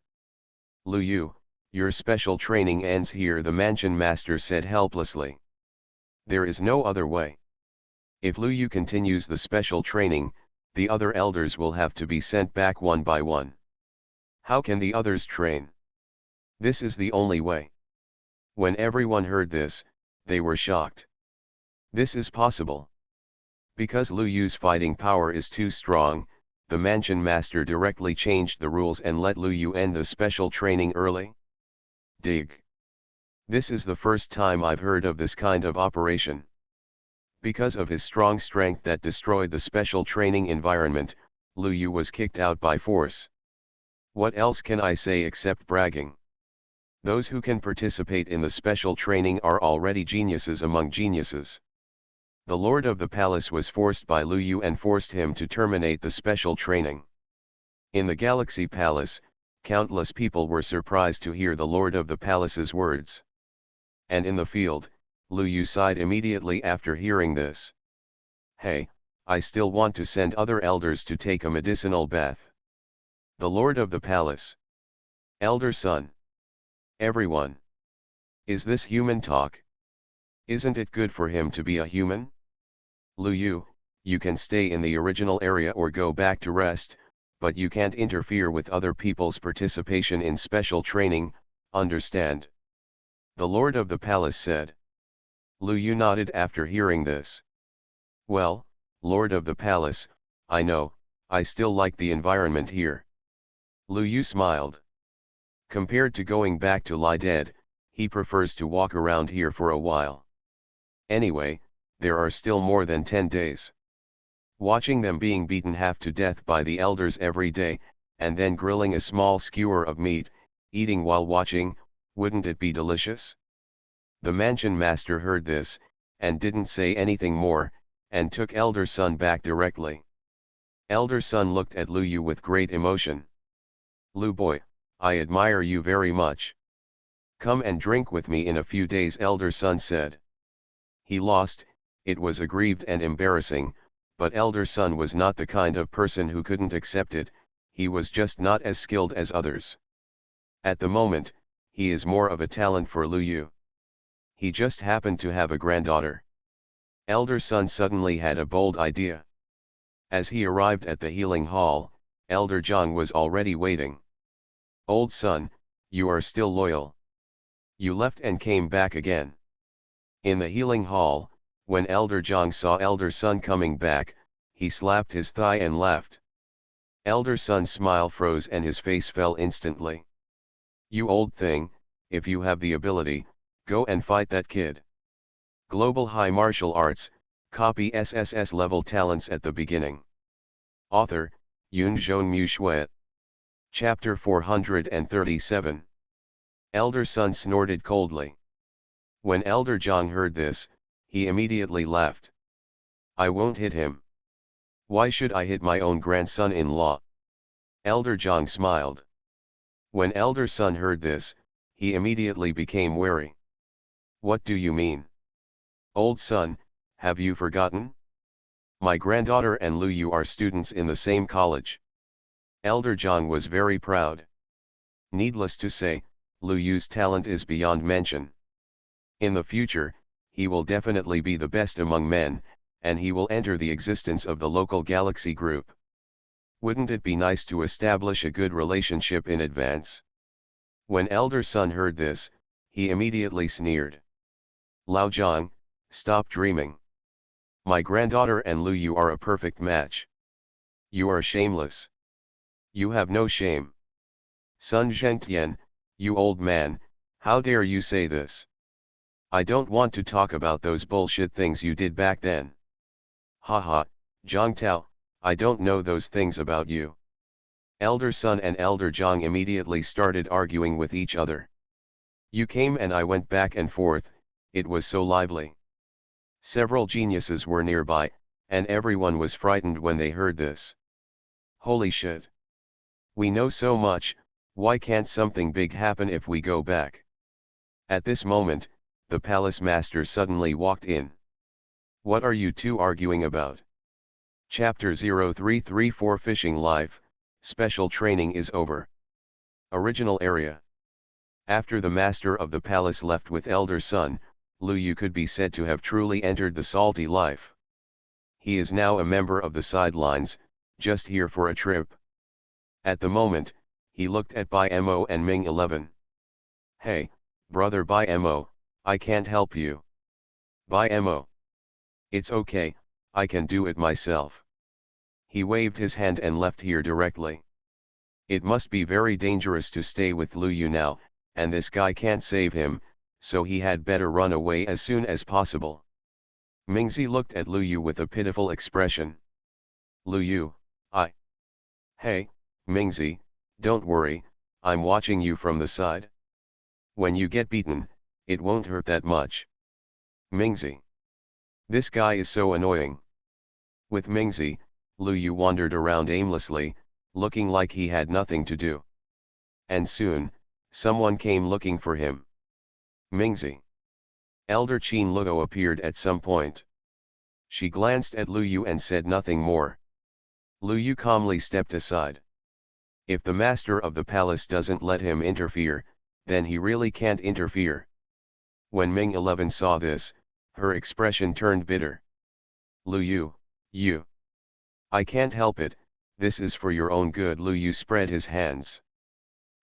Lu Yu, your special training ends here, the mansion master said helplessly. There is no other way. If Lu Yu continues the special training, the other elders will have to be sent back one by one. How can the others train? This is the only way. When everyone heard this, they were shocked. This is possible. Because Lu Yu's fighting power is too strong, the mansion master directly changed the rules and let Lu Yu end the special training early. Dig. This is the first time I've heard of this kind of operation. Because of his strong strength that destroyed the special training environment, Lu Yu was kicked out by force. What else can I say except bragging? Those who can participate in the special training are already geniuses among geniuses. The Lord of the Palace was forced by Lu Yu and forced him to terminate the special training. In the Galaxy Palace, countless people were surprised to hear the Lord of the Palace's words. And in the field, Lu Yu sighed immediately after hearing this. Hey, I still want to send other elders to take a medicinal bath. The Lord of the Palace. Elder Son. Everyone. Is this human talk? Isn't it good for him to be a human? Lu Yu, you can stay in the original area or go back to rest, but you can't interfere with other people's participation in special training, understand? The Lord of the Palace said. Lu Yu nodded after hearing this. Well, Lord of the Palace, I know, I still like the environment here. Lu Yu smiled. Compared to going back to lie dead, he prefers to walk around here for a while. Anyway, there are still more than 10 days. Watching them being beaten half to death by the elders every day, and then grilling a small skewer of meat, eating while watching, wouldn't it be delicious? The mansion master heard this, and didn't say anything more, and took Elder Son back directly. Elder Son looked at Lu Yu with great emotion. Lu boy, I admire you very much. Come and drink with me in a few days, Elder Son said. He lost, it was aggrieved and embarrassing, but Elder Son was not the kind of person who couldn't accept it, he was just not as skilled as others. At the moment, he is more of a talent for Lu Yu. He just happened to have a granddaughter. Elder Son suddenly had a bold idea. As he arrived at the healing hall, Elder Zhang was already waiting. Old son, you are still loyal. You left and came back again. In the healing hall, when Elder Zhang saw Elder Son coming back, he slapped his thigh and left. Elder Son's smile froze and his face fell instantly. You old thing, if you have the ability, go and fight that kid. Global High Martial Arts, copy SSS-level talents at the beginning. Author, Yun Zhong Mu Shui. Chapter 437. Elder Son snorted coldly. When Elder Zhang heard this, he immediately laughed. I won't hit him. Why should I hit my own grandson-in-law? Elder Zhang smiled. When elder son heard this, he immediately became wary. What do you mean? Old son, have you forgotten? My granddaughter and Lu Yu are students in the same college. Elder Zhang was very proud. Needless to say, Lu Yu's talent is beyond mention. In the future, he will definitely be the best among men, and he will enter the existence of the local galaxy group. Wouldn't it be nice to establish a good relationship in advance? When elder son heard this, he immediately sneered. Lao Zhang, stop dreaming. My granddaughter and Lu Yu are a perfect match. You are shameless. You have no shame. Sun Zhengtian, you old man, how dare you say this? I don't want to talk about those bullshit things you did back then. Haha, Zhang Tao, I don't know those things about you. Elder Sun and Elder Zhang immediately started arguing with each other. You came and I went back and forth, it was so lively. Several geniuses were nearby, and everyone was frightened when they heard this. Holy shit. We know so much, why can't something big happen if we go back? At this moment, the palace master suddenly walked in. What are you two arguing about? Chapter 0334 Fishing Life, Special Training is over. Original area. After the master of the palace left with elder son, Lu Yu could be said to have truly entered the salty life. He is now a member of the sidelines, just here for a trip. At the moment, he looked at Bai Mo and Ming 11. Hey, brother Bai Mo, I can't help you. Bai Mo. It's okay, I can do it myself. He waved his hand and left here directly. It must be very dangerous to stay with Lu Yu now, and this guy can't save him, so he had better run away as soon as possible. Mingzi looked at Lu Yu with a pitiful expression. Lu Yu, Hey, Mingzi, don't worry, I'm watching you from the side. When you get beaten, it won't hurt that much. Mingzi. This guy is so annoying. With Mingzi, Lu Yu wandered around aimlessly, looking like he had nothing to do. And soon, someone came looking for him. Mingzi. Elder Qin Luo appeared at some point. She glanced at Lu Yu and said nothing more. Lu Yu calmly stepped aside. If the master of the palace doesn't let him interfere, then he really can't interfere. When Ming 11 saw this, her expression turned bitter. Lu Yu, you. I can't help it, this is for your own good. Lu Yu spread his hands.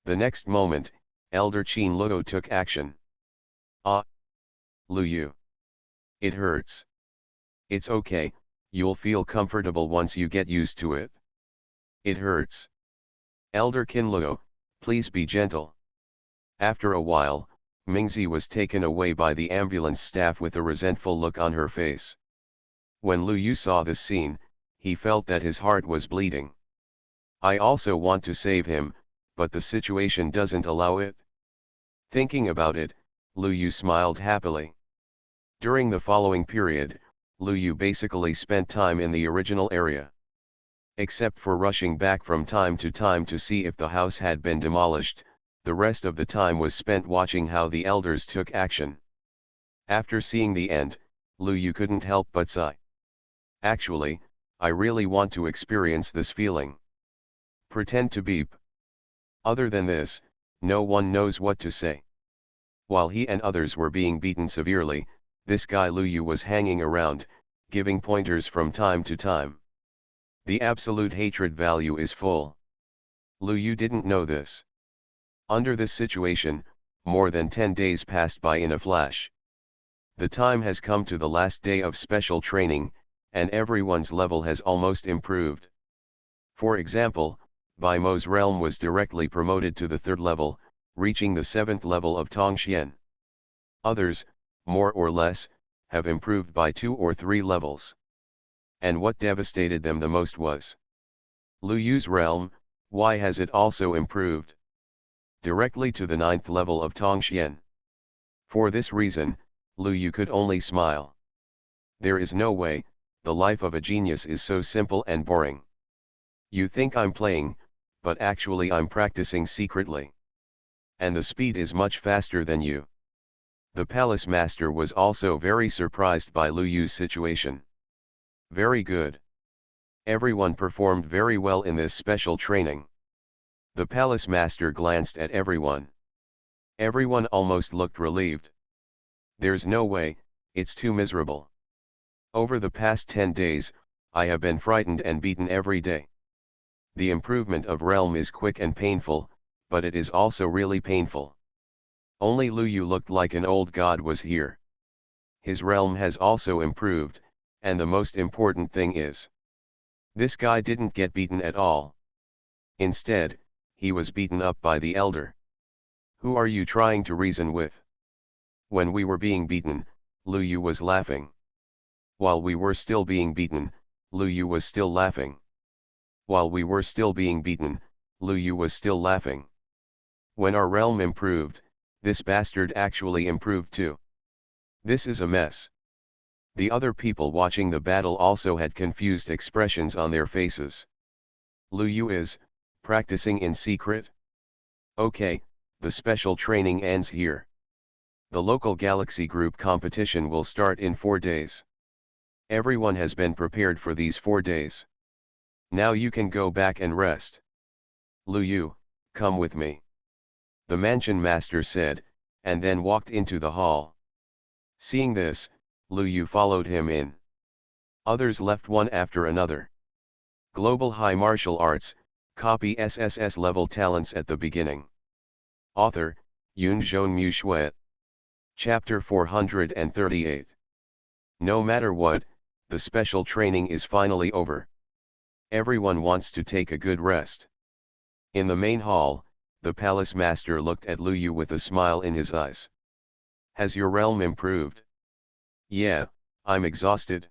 The next moment, Elder Qin Luo took action. Ah! Lu Yu. It hurts. It's okay, you'll feel comfortable once you get used to it. It hurts. Elder Qin Luo, please be gentle. After a while, Mingzi was taken away by the ambulance staff with a resentful look on her face. When Lu Yu saw this scene, he felt that his heart was bleeding. I also want to save him, but the situation doesn't allow it. Thinking about it, Lu Yu smiled happily. During the following period, Lu Yu basically spent time in the original area. Except for rushing back from time to see if the house had been demolished, the rest of the time was spent watching how the elders took action. After seeing the end, Lu Yu couldn't help but sigh. Actually, I really want to experience this feeling. Pretend to beep. Other than this, no one knows what to say. While he and others were being beaten severely, this guy Lu Yu was hanging around, giving pointers from time to time. The absolute hatred value is full. Lu Yu didn't know this. Under this situation, more than 10 days passed by in a flash. The time has come to the last day of special training, and everyone's level has almost improved. For example, Bai Mo's realm was directly promoted to the 3rd level, reaching the 7th level of Tongxian. Others, more or less, have improved by 2 or 3 levels. And what devastated them the most was Lu Yu's realm. Why has it also improved? Directly to the 9th level of Tongxian. For this reason, Lu Yu could only smile. There is no way, the life of a genius is so simple and boring. You think I'm playing, but actually I'm practicing secretly. And the speed is much faster than you. The palace master was also very surprised by Lu Yu's situation. Very good. Everyone performed very well in this special training. The palace master glanced at everyone. Everyone almost looked relieved. There's no way, it's too miserable. Over the past 10 days, I have been frightened and beaten every day. The improvement of realm is quick and painful, but it is also really painful. Only Lu Yu looked like an old god was here. His realm has also improved, and the most important thing is, this guy didn't get beaten at all. Instead, he was beaten up by the elder. Who are you trying to reason with? When we were being beaten, Lu Yu was laughing. While we were still being beaten, Lu Yu was still laughing. While we were still being beaten, Lu Yu was still laughing. When our realm improved, this bastard actually improved too. This is a mess. The other people watching the battle also had confused expressions on their faces. Lu Yu is practicing in secret? Okay, the special training ends here. The local galaxy group competition will start in 4 days. Everyone has been prepared for these 4 days. Now you can go back and rest. Lu Yu, come with me. The mansion master said, and then walked into the hall. Seeing this, Lu Yu followed him in. Others left one after another. Global High Martial Arts, copy SSS-level talents at the beginning. Author, Yun Zhong Mu Shui. Chapter 438. No matter what, the special training is finally over. Everyone wants to take a good rest. In the main hall, the palace master looked at Lu Yu with a smile in his eyes. Has your realm improved? Yeah, I'm exhausted.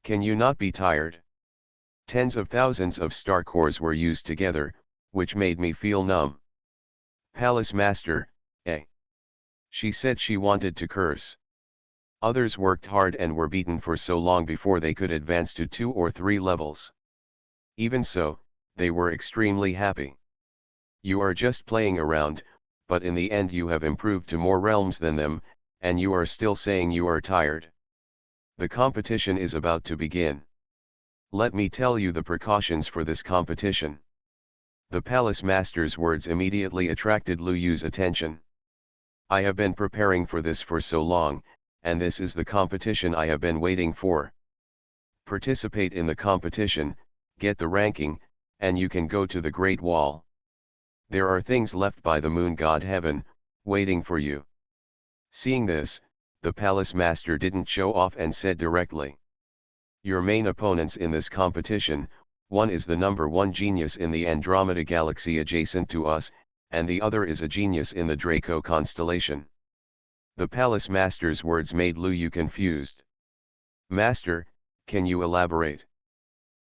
Can you not be tired? Tens of thousands of star cores were used together, which made me feel numb. Palace master, eh? She said she wanted to curse. Others worked hard and were beaten for so long before they could advance to 2 or 3 levels. Even so, they were extremely happy. You are just playing around, but in the end you have improved to more realms than them, and you are still saying you are tired. The competition is about to begin. Let me tell you the precautions for this competition. The palace master's words immediately attracted Lu Yu's attention. I have been preparing for this for so long, and this is the competition I have been waiting for. Participate in the competition, get the ranking, and you can go to the Great Wall. There are things left by the moon god heaven, waiting for you. Seeing this, the palace master didn't show off and said directly. Your main opponents in this competition, one is the number 1 genius in the Andromeda galaxy adjacent to us, and the other is a genius in the Draco constellation. The palace master's words made Lu Yu confused. Master, can you elaborate?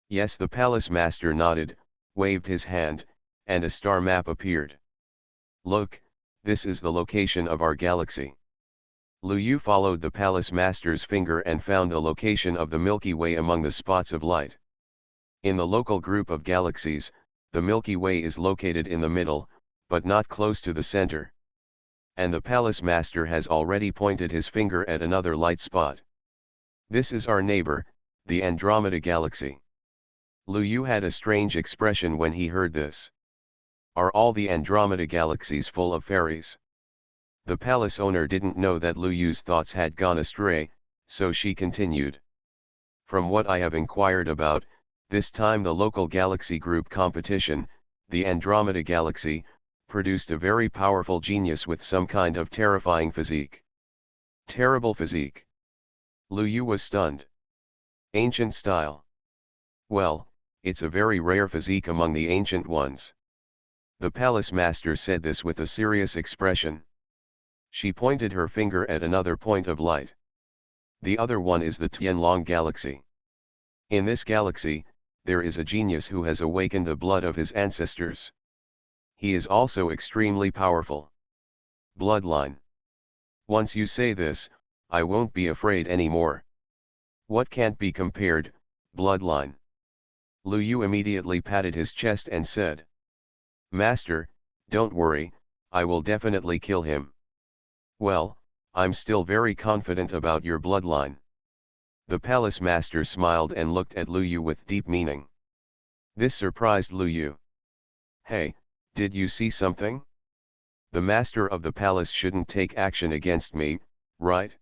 Yes, the palace master nodded, waved his hand, and a star map appeared. Look, this is the location of our galaxy. Lu Yu followed the palace master's finger and found the location of the Milky Way among the spots of light. In the local group of galaxies, the Milky Way is located in the middle, but not close to the center. And the palace master has already pointed his finger at another light spot. This is our neighbor, the Andromeda galaxy. Lu Yu had a strange expression when he heard this. Are all the Andromeda galaxies full of fairies? The palace owner didn't know that Lu Yu's thoughts had gone astray, so she continued. From what I have inquired about, this time the local galaxy group competition, the Andromeda galaxy, produced a very powerful genius with some kind of terrifying physique. Terrible physique. Lu Yu was stunned. Ancient style. Well, it's a very rare physique among the ancient ones. The palace master said this with a serious expression. She pointed her finger at another point of light. The other one is the Tianlong galaxy. In this galaxy, there is a genius who has awakened the blood of his ancestors. He is also extremely powerful. Bloodline. Once you say this, I won't be afraid anymore. What can't be compared, bloodline? Lu Yu immediately patted his chest and said. Master, don't worry, I will definitely kill him. Well, I'm still very confident about your bloodline. The palace master smiled and looked at Lu Yu with deep meaning. This surprised Lu Yu. Hey, did you see something? The master of the palace shouldn't take action against me, right?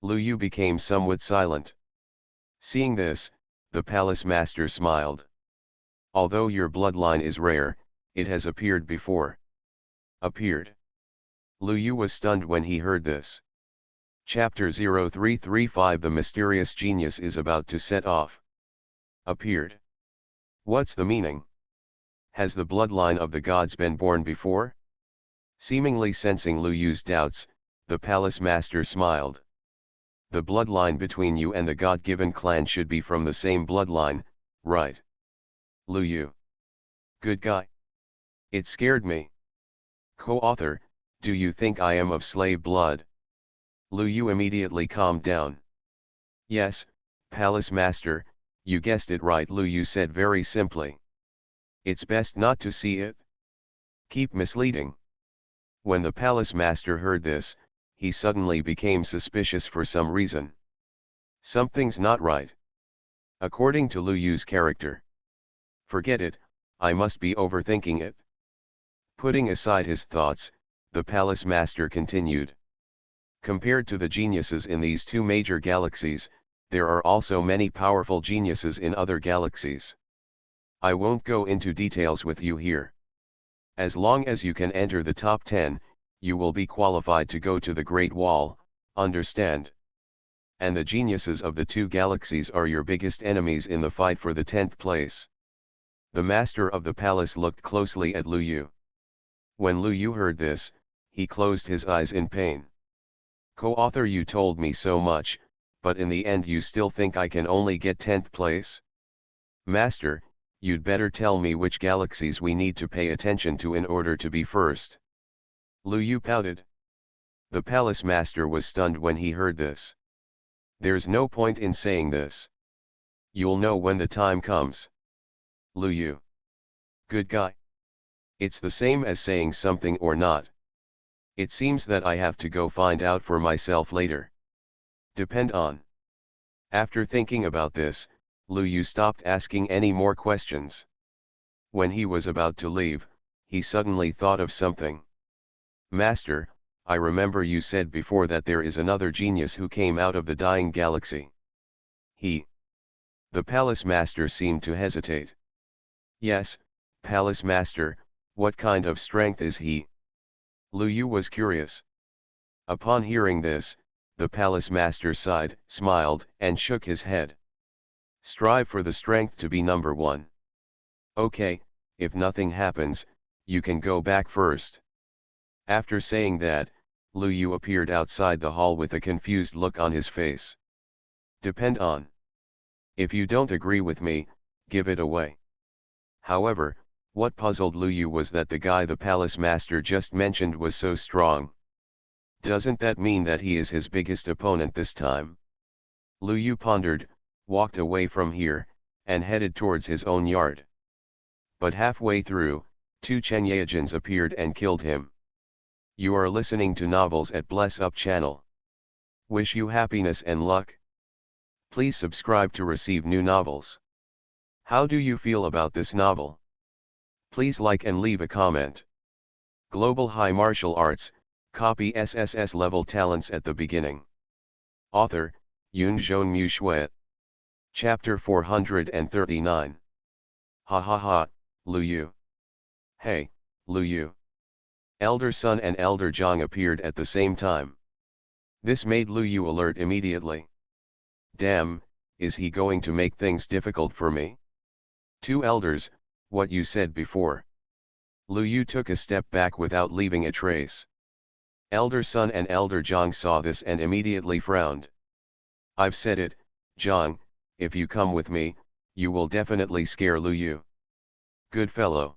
Lu Yu became somewhat silent. Seeing this, the palace master smiled. Although your bloodline is rare, it has appeared before. Appeared. Lu Yu was stunned when he heard this. Chapter 0335 The mysterious genius is about to set off. Appeared. What's the meaning? Has the bloodline of the gods been born before? Seemingly sensing Lu Yu's doubts, the palace master smiled. The bloodline between you and the god-given clan should be from the same bloodline, right? Lu Yu. Good guy. It scared me. Co-author, do you think I am of slave blood? Lu Yu immediately calmed down. Yes, palace master, you guessed it right, Lu Yu said very simply. It's best not to see it. Keep misleading. When the palace master heard this, he suddenly became suspicious for some reason. Something's not right. According to Lu Yu's character. Forget it, I must be overthinking it. Putting aside his thoughts, the palace master continued. Compared to the geniuses in these two major galaxies, there are also many powerful geniuses in other galaxies. I won't go into details with you here. As long as you can enter the top 10, you will be qualified to go to the Great Wall, understand? And the geniuses of the two galaxies are your biggest enemies in the fight for the 10th place. The master of the palace looked closely at Lu Yu. When Lu Yu heard this, he closed his eyes in pain. Co-author, you told me so much, but in the end you still think I can only get 10th place? Master, you'd better tell me which galaxies we need to pay attention to in order to be first. Lu Yu pouted. The palace master was stunned when he heard this. There's no point in saying this. You'll know when the time comes. Lu Yu. Good guy. It's the same as saying something or not. It seems that I have to go find out for myself later. Depend on. After thinking about this, Lu Yu stopped asking any more questions. When he was about to leave, he suddenly thought of something. Master, I remember you said before that there is another genius who came out of the dying galaxy. He. The palace master seemed to hesitate. Yes, palace master, what kind of strength is he? Lu Yu was curious. Upon hearing this, the palace master sighed, smiled, and shook his head. Strive for the strength to be number 1. Okay, if nothing happens, you can go back first. After saying that, Lu Yu appeared outside the hall with a confused look on his face. Depend on. If you don't agree with me, give it away. However, what puzzled Lu Yu was that the guy the palace master just mentioned was so strong. Doesn't that mean that he is his biggest opponent this time? Lu Yu pondered, walked away from here, and headed towards his own yard. But halfway through, 2 Chenyagins appeared and killed him. You are listening to Novels at Bless Up channel. Wish you happiness and luck. Please subscribe to receive new novels. How do you feel about this novel? Please like and leave a comment. Global High Martial Arts, copy SSS-level talents at the beginning. Author, Yoon Jeon Mu Shuet. Chapter 439. Ha ha ha, Lu Yu. Hey, Lu Yu. Elder Sun and Elder Zhang appeared at the same time. This made Lu Yu alert immediately. Damn, is he going to make things difficult for me? 2 elders, what you said before. Lu Yu took a step back without leaving a trace. Elder Sun and Elder Zhang saw this and immediately frowned. I've said it, Zhang, if you come with me, you will definitely scare Lu Yu. Good fellow.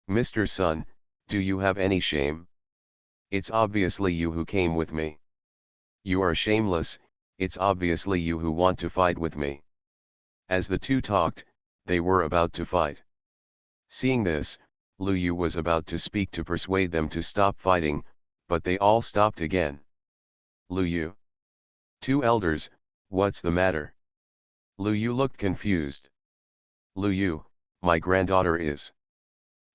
Mr. Sun, do you have any shame? It's obviously you who came with me. You are shameless, it's obviously you who want to fight with me. As the two talked, they were about to fight. Seeing this, Lu Yu was about to speak to persuade them to stop fighting, but they all stopped again. Lu Yu. Two elders, what's the matter? Lu Yu looked confused. Lu Yu, my granddaughter is.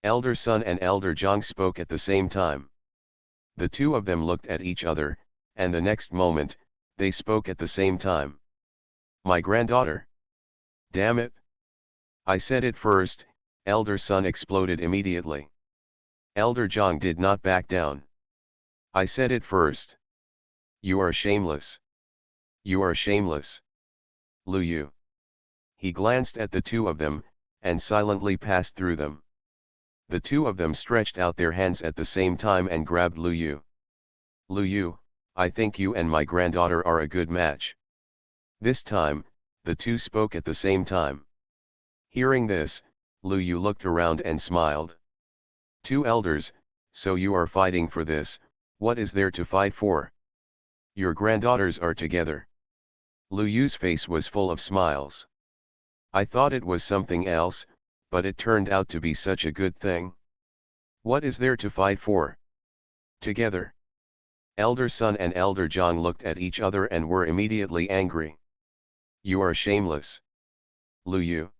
Elder Sun and Elder Zhang spoke at the same time. The two of them looked at each other, and the next moment, they spoke at the same time. My granddaughter? Damn it! I said it first, Elder Sun exploded immediately. Elder Zhang did not back down. I said it first. You are shameless. You are shameless. Lu Yu. He glanced at the two of them, and silently passed through them. The two of them stretched out their hands at the same time and grabbed Lu Yu. Lu Yu, I think you and my granddaughter are a good match. This time, the two spoke at the same time. Hearing this, Lu Yu looked around and smiled. Two elders, so you are fighting for this, what is there to fight for? Your granddaughters are together. Lu Yu's face was full of smiles. I thought it was something else, but it turned out to be such a good thing. What is there to fight for? Together. Elder Sun and Elder Zhang looked at each other and were immediately angry. You are shameless. Lu Yu.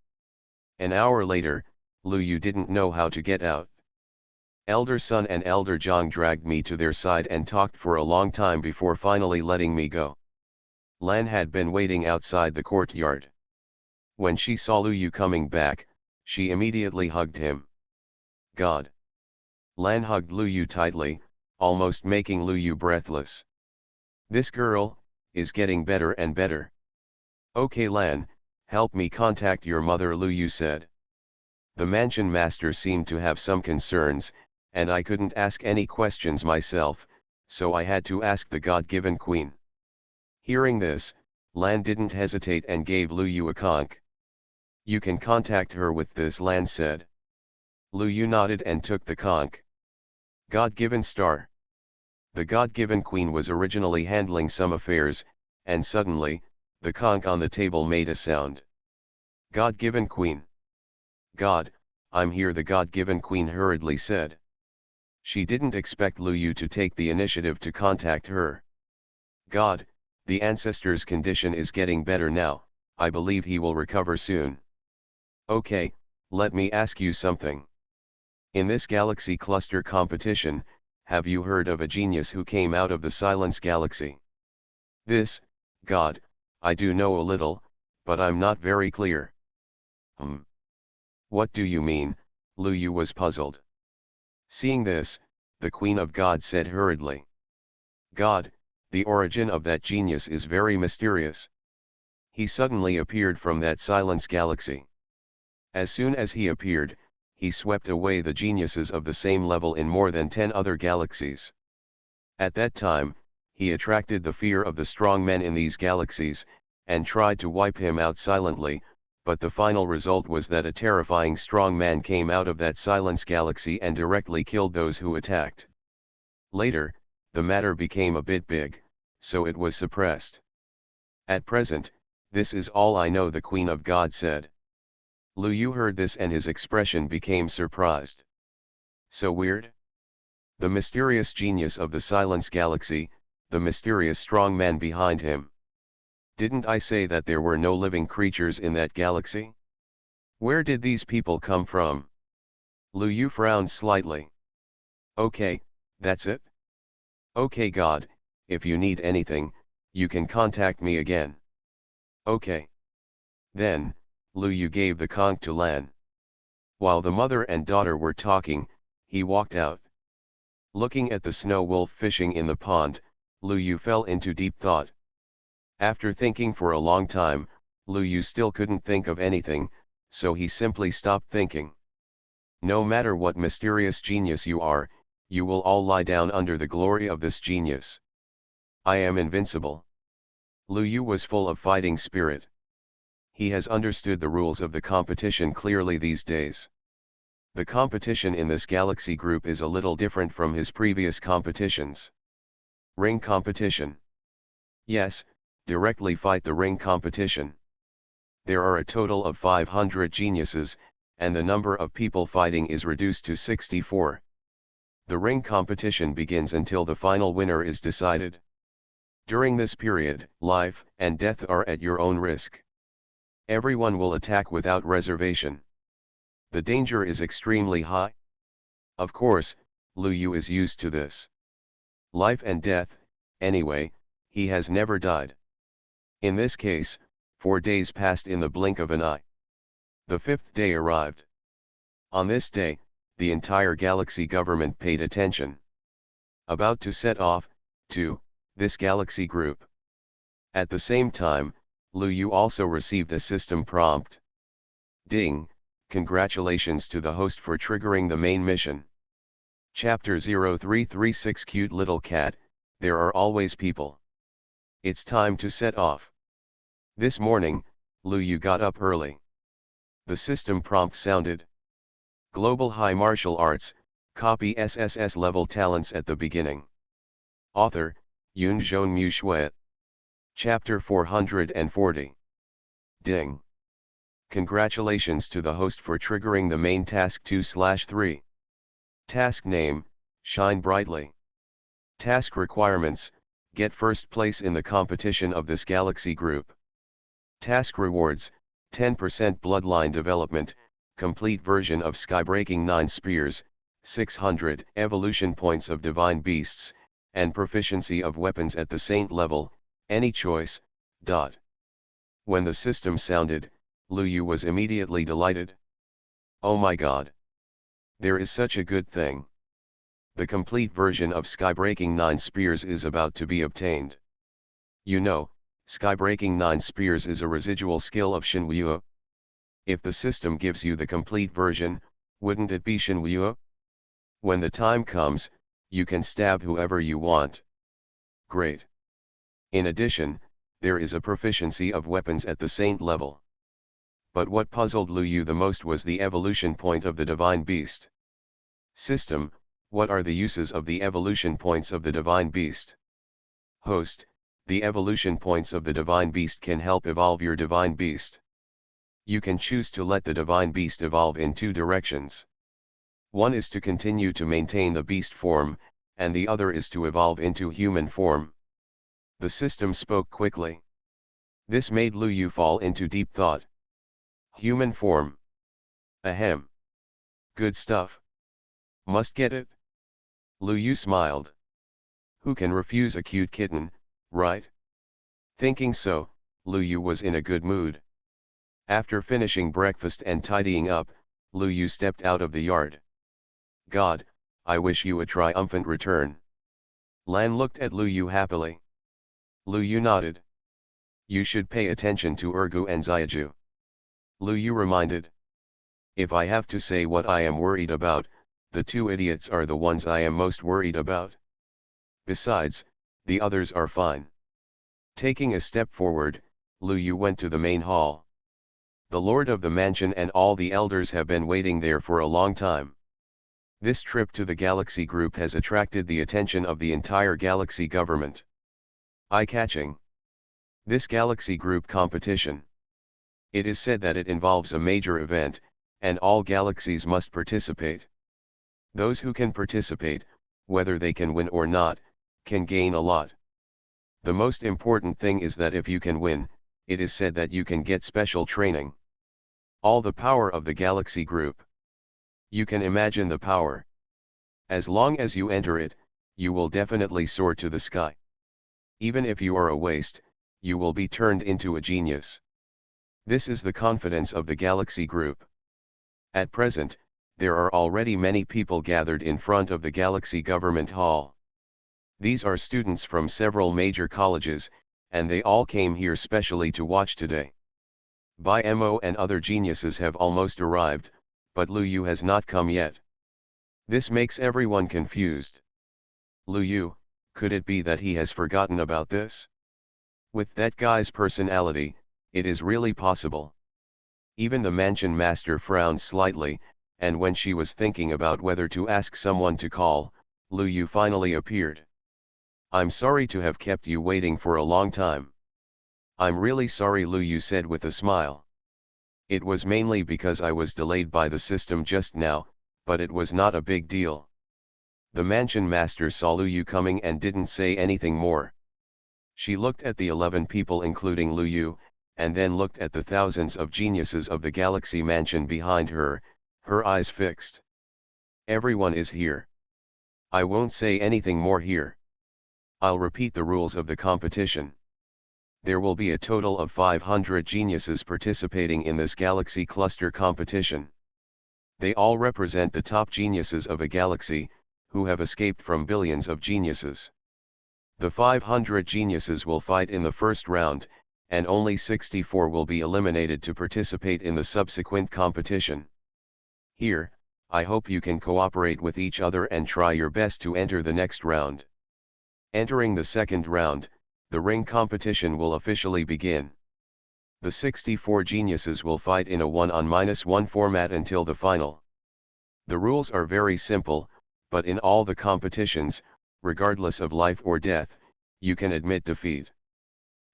An hour later, Lu Yu didn't know how to get out. Elder Sun and Elder Zhang dragged me to their side and talked for a long time before finally letting me go. Lan had been waiting outside the courtyard. When she saw Lu Yu coming back, she immediately hugged him. God. Lan hugged Lu Yu tightly, almost making Lu Yu breathless. This girl is getting better and better. Okay Lan, help me contact your mother, Lu Yu said. The mansion master seemed to have some concerns, and I couldn't ask any questions myself, so I had to ask the God-given queen. Hearing this, Lan didn't hesitate and gave Lu Yu a conch. You can contact her with this, Lan said. Lu Yu nodded and took the conch. God-given star. The God-given queen was originally handling some affairs, and suddenly, the conch on the table made a sound. God-given queen. God, I'm here, the God-given queen hurriedly said. She didn't expect Lu Yu to take the initiative to contact her. God, the ancestor's condition is getting better now, I believe he will recover soon. Okay, let me ask you something. In this galaxy cluster competition, have you heard of a genius who came out of the Silence Galaxy? This, God, I do know a little, but I'm not very clear. What do you mean? Lu Yu was puzzled. Seeing this, the Queen of God said hurriedly. God, the origin of that genius is very mysterious. He suddenly appeared from that Silence Galaxy. As soon as he appeared, he swept away the geniuses of the same level in more than 10 other galaxies. At that time, he attracted the fear of the strong men in these galaxies, and tried to wipe him out silently, but the final result was that a terrifying strong man came out of that Silence Galaxy and directly killed those who attacked. Later, the matter became a bit big, so it was suppressed. At present, this is all I know, the Queen of God said. Lu Yu heard this and his expression became surprised. So weird? The mysterious genius of the Silence Galaxy, the mysterious strong man behind him. Didn't I say that there were no living creatures in that galaxy? Where did these people come from? Lu Yu frowned slightly. Okay, that's it? Okay God, if you need anything, you can contact me again. Okay. Then, Lu Yu gave the conch to Lan. While the mother and daughter were talking, he walked out. Looking at the snow wolf fishing in the pond, Lu Yu fell into deep thought. After thinking for a long time, Lu Yu still couldn't think of anything, so he simply stopped thinking. No matter what mysterious genius you are, you will all lie down under the glory of this genius. I am invincible. Lu Yu was full of fighting spirit. He has understood the rules of the competition clearly these days. The competition in this galaxy group is a little different from his previous competitions. Ring competition. Yes, directly fight the ring competition. There are a total of 500 geniuses, and the number of people fighting is reduced to 64. The ring competition begins until the final winner is decided. During this period, life and death are at your own risk. Everyone will attack without reservation. The danger is extremely high. Of course, Lu Yu is used to this. Life and death, anyway, he has never died. In this case, 4 days passed in the blink of an eye. The 5th day arrived. On this day, the entire galaxy government paid attention. About to set off, to this galaxy group. At the same time, Lu Yu also received a system prompt. Ding, congratulations to the host for triggering the main mission. Chapter 0336 Cute little cat, there are always people. It's time to set off. This morning, Lu Yu got up early. The system prompt sounded. Global High Martial Arts, copy SSS-level talents at the beginning. Author, Yun Zhong Mu Shui. Chapter 440. Ding. Congratulations to the host for triggering the main task 2/3. Task name, Shine Brightly. Task requirements, get first place in the competition of this galaxy group. Task rewards, 10% bloodline development, complete version of Skybreaking 9 Spears, 600 evolution points of Divine Beasts, and proficiency of weapons at the Saint level, any choice. When the system sounded, Lu Yu was immediately delighted. Oh my god! There is such a good thing. The complete version of Skybreaking 9 Spears is about to be obtained. You know, Skybreaking 9 Spears is a residual skill of Shinwuo. If the system gives you the complete version, wouldn't it be Shinwuo? When the time comes, you can stab whoever you want. Great. In addition, there is a proficiency of weapons at the Saint level. But what puzzled Lu Yu the most was the evolution point of the Divine Beast. System, what are the uses of the evolution points of the Divine Beast? Host, the evolution points of the Divine Beast can help evolve your Divine Beast. You can choose to let the Divine Beast evolve in 2 directions. One is to continue to maintain the beast form, and the other is to evolve into human form. The system spoke quickly. This made Lu Yu fall into deep thought. Human form. Ahem. Good stuff. Must get it? Lu Yu smiled. Who can refuse a cute kitten, right? Thinking so, Lu Yu was in a good mood. After finishing breakfast and tidying up, Lu Yu stepped out of the yard. God, I wish you a triumphant return. Lan looked at Lu Yu happily. Lu Yu nodded. You should pay attention to Ergu and Xiaju. Lu Yu reminded. If I have to say what I am worried about, the 2 idiots are the ones I am most worried about. Besides, the others are fine. Taking a step forward, Lu Yu went to the main hall. The lord of the mansion and all the elders have been waiting there for a long time. This trip to the galaxy group has attracted the attention of the entire galaxy government. Eye-catching. This galaxy group competition. It is said that it involves a major event, and all galaxies must participate. Those who can participate, whether they can win or not, can gain a lot. The most important thing is that if you can win, it is said that you can get special training. All the power of the galaxy group. You can imagine the power. As long as you enter it, you will definitely soar to the sky. Even if you are a waste, you will be turned into a genius. This is the confidence of the galaxy group. At present, there are already many people gathered in front of the galaxy government hall. These are students from several major colleges, and they all came here specially to watch today. Bai Mo and other geniuses have almost arrived, but Lu Yu has not come yet. This makes everyone confused. Lu Yu, could it be that he has forgotten about this? With that guy's personality, it is really possible. Even the mansion master frowned slightly, and when she was thinking about whether to ask someone to call, Lu Yu finally appeared. I'm sorry to have kept you waiting for a long time. I'm really sorry, Lu Yu said with a smile. It was mainly because I was delayed by the system just now, but it was not a big deal. The mansion master saw Lu Yu coming and didn't say anything more. She looked at the 11 people including Lu Yu, and then looked at the thousands of geniuses of the galaxy mansion behind her, her eyes fixed. Everyone is here. I won't say anything more here. I'll repeat the rules of the competition. There will be a total of 500 geniuses participating in this galaxy cluster competition. They all represent the top geniuses of a galaxy, who have escaped from billions of geniuses. The 500 geniuses will fight in the first round, and only 64 will be eliminated to participate in the subsequent competition. Here, I hope you can cooperate with each other and try your best to enter the next round. Entering the second round, the ring competition will officially begin. The 64 geniuses will fight in a 1-on-1 format until the final. The rules are very simple, but in all the competitions, regardless of life or death, you can admit defeat.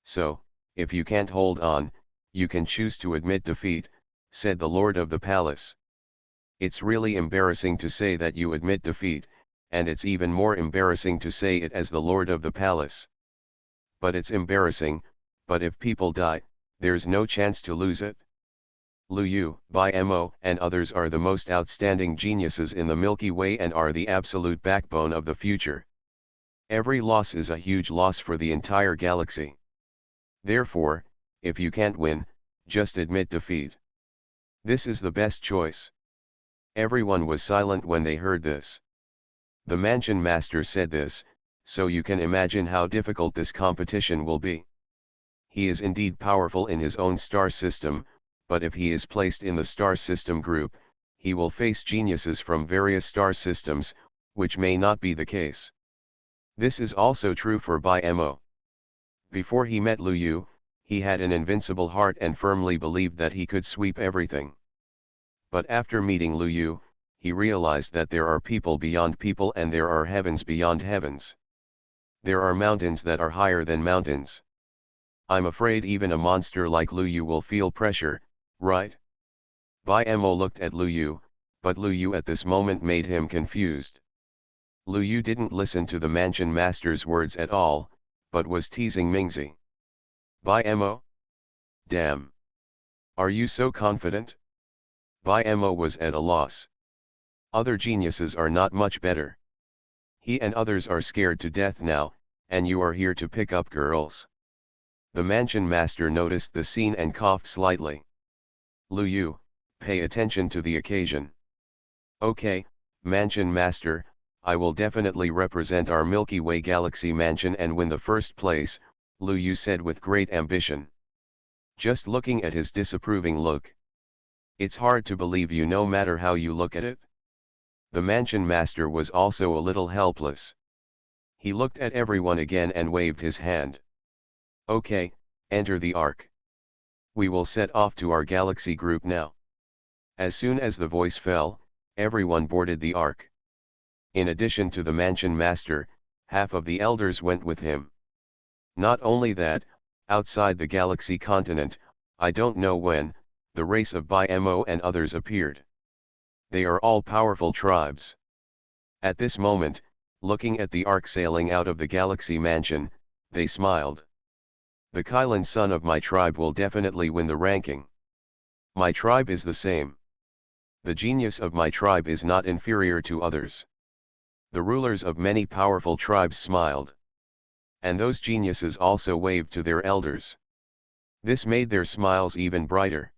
So, if you can't hold on, you can choose to admit defeat, said the Lord of the Palace. It's really embarrassing to say that you admit defeat, and it's even more embarrassing to say it as the Lord of the Palace. But it's embarrassing, but if people die, there's no chance to lose it. Lu Yu, Mo, and others are the most outstanding geniuses in the Milky Way and are the absolute backbone of the future. Every loss is a huge loss for the entire galaxy. Therefore, if you can't win, just admit defeat. This is the best choice. Everyone was silent when they heard this. The mansion master said this, so you can imagine how difficult this competition will be. He is indeed powerful in his own star system, but if he is placed in the star system group, he will face geniuses from various star systems, which may not be the case. This is also true for Mo. Before he met Lu Yu, he had an invincible heart and firmly believed that he could sweep everything. But after meeting Lu Yu, he realized that there are people beyond people and there are heavens beyond heavens. There are mountains that are higher than mountains. I'm afraid even a monster like Lu Yu will feel pressure, right? Mo looked at Lu Yu, but Lu Yu at this moment made him confused. Lu Yu didn't listen to the mansion master's words at all, but was teasing Mingzi. Mo? Damn. Are you so confident? Mo was at a loss. Other geniuses are not much better. He and others are scared to death now, and you are here to pick up girls. The mansion master noticed the scene and coughed slightly. Lu Yu, pay attention to the occasion. Okay, mansion master, I will definitely represent our Milky Way galaxy mansion and win the first place, Lu Yu said with great ambition. Just looking at his disapproving look. It's hard to believe you no matter how you look at it. The mansion master was also a little helpless. He looked at everyone again and waved his hand. Okay, enter the ark. We will set off to our galaxy group now. As soon as the voice fell, everyone boarded the ark. In addition to the mansion master, half of the elders went with him. Not only that, outside the galaxy continent, I don't know when, the race of Mo and others appeared. They are all powerful tribes. At this moment, looking at the ark sailing out of the galaxy mansion, they smiled. The Kylan son of my tribe will definitely win the ranking. My tribe is the same. The genius of my tribe is not inferior to others. The rulers of many powerful tribes smiled. And those geniuses also waved to their elders. This made their smiles even brighter.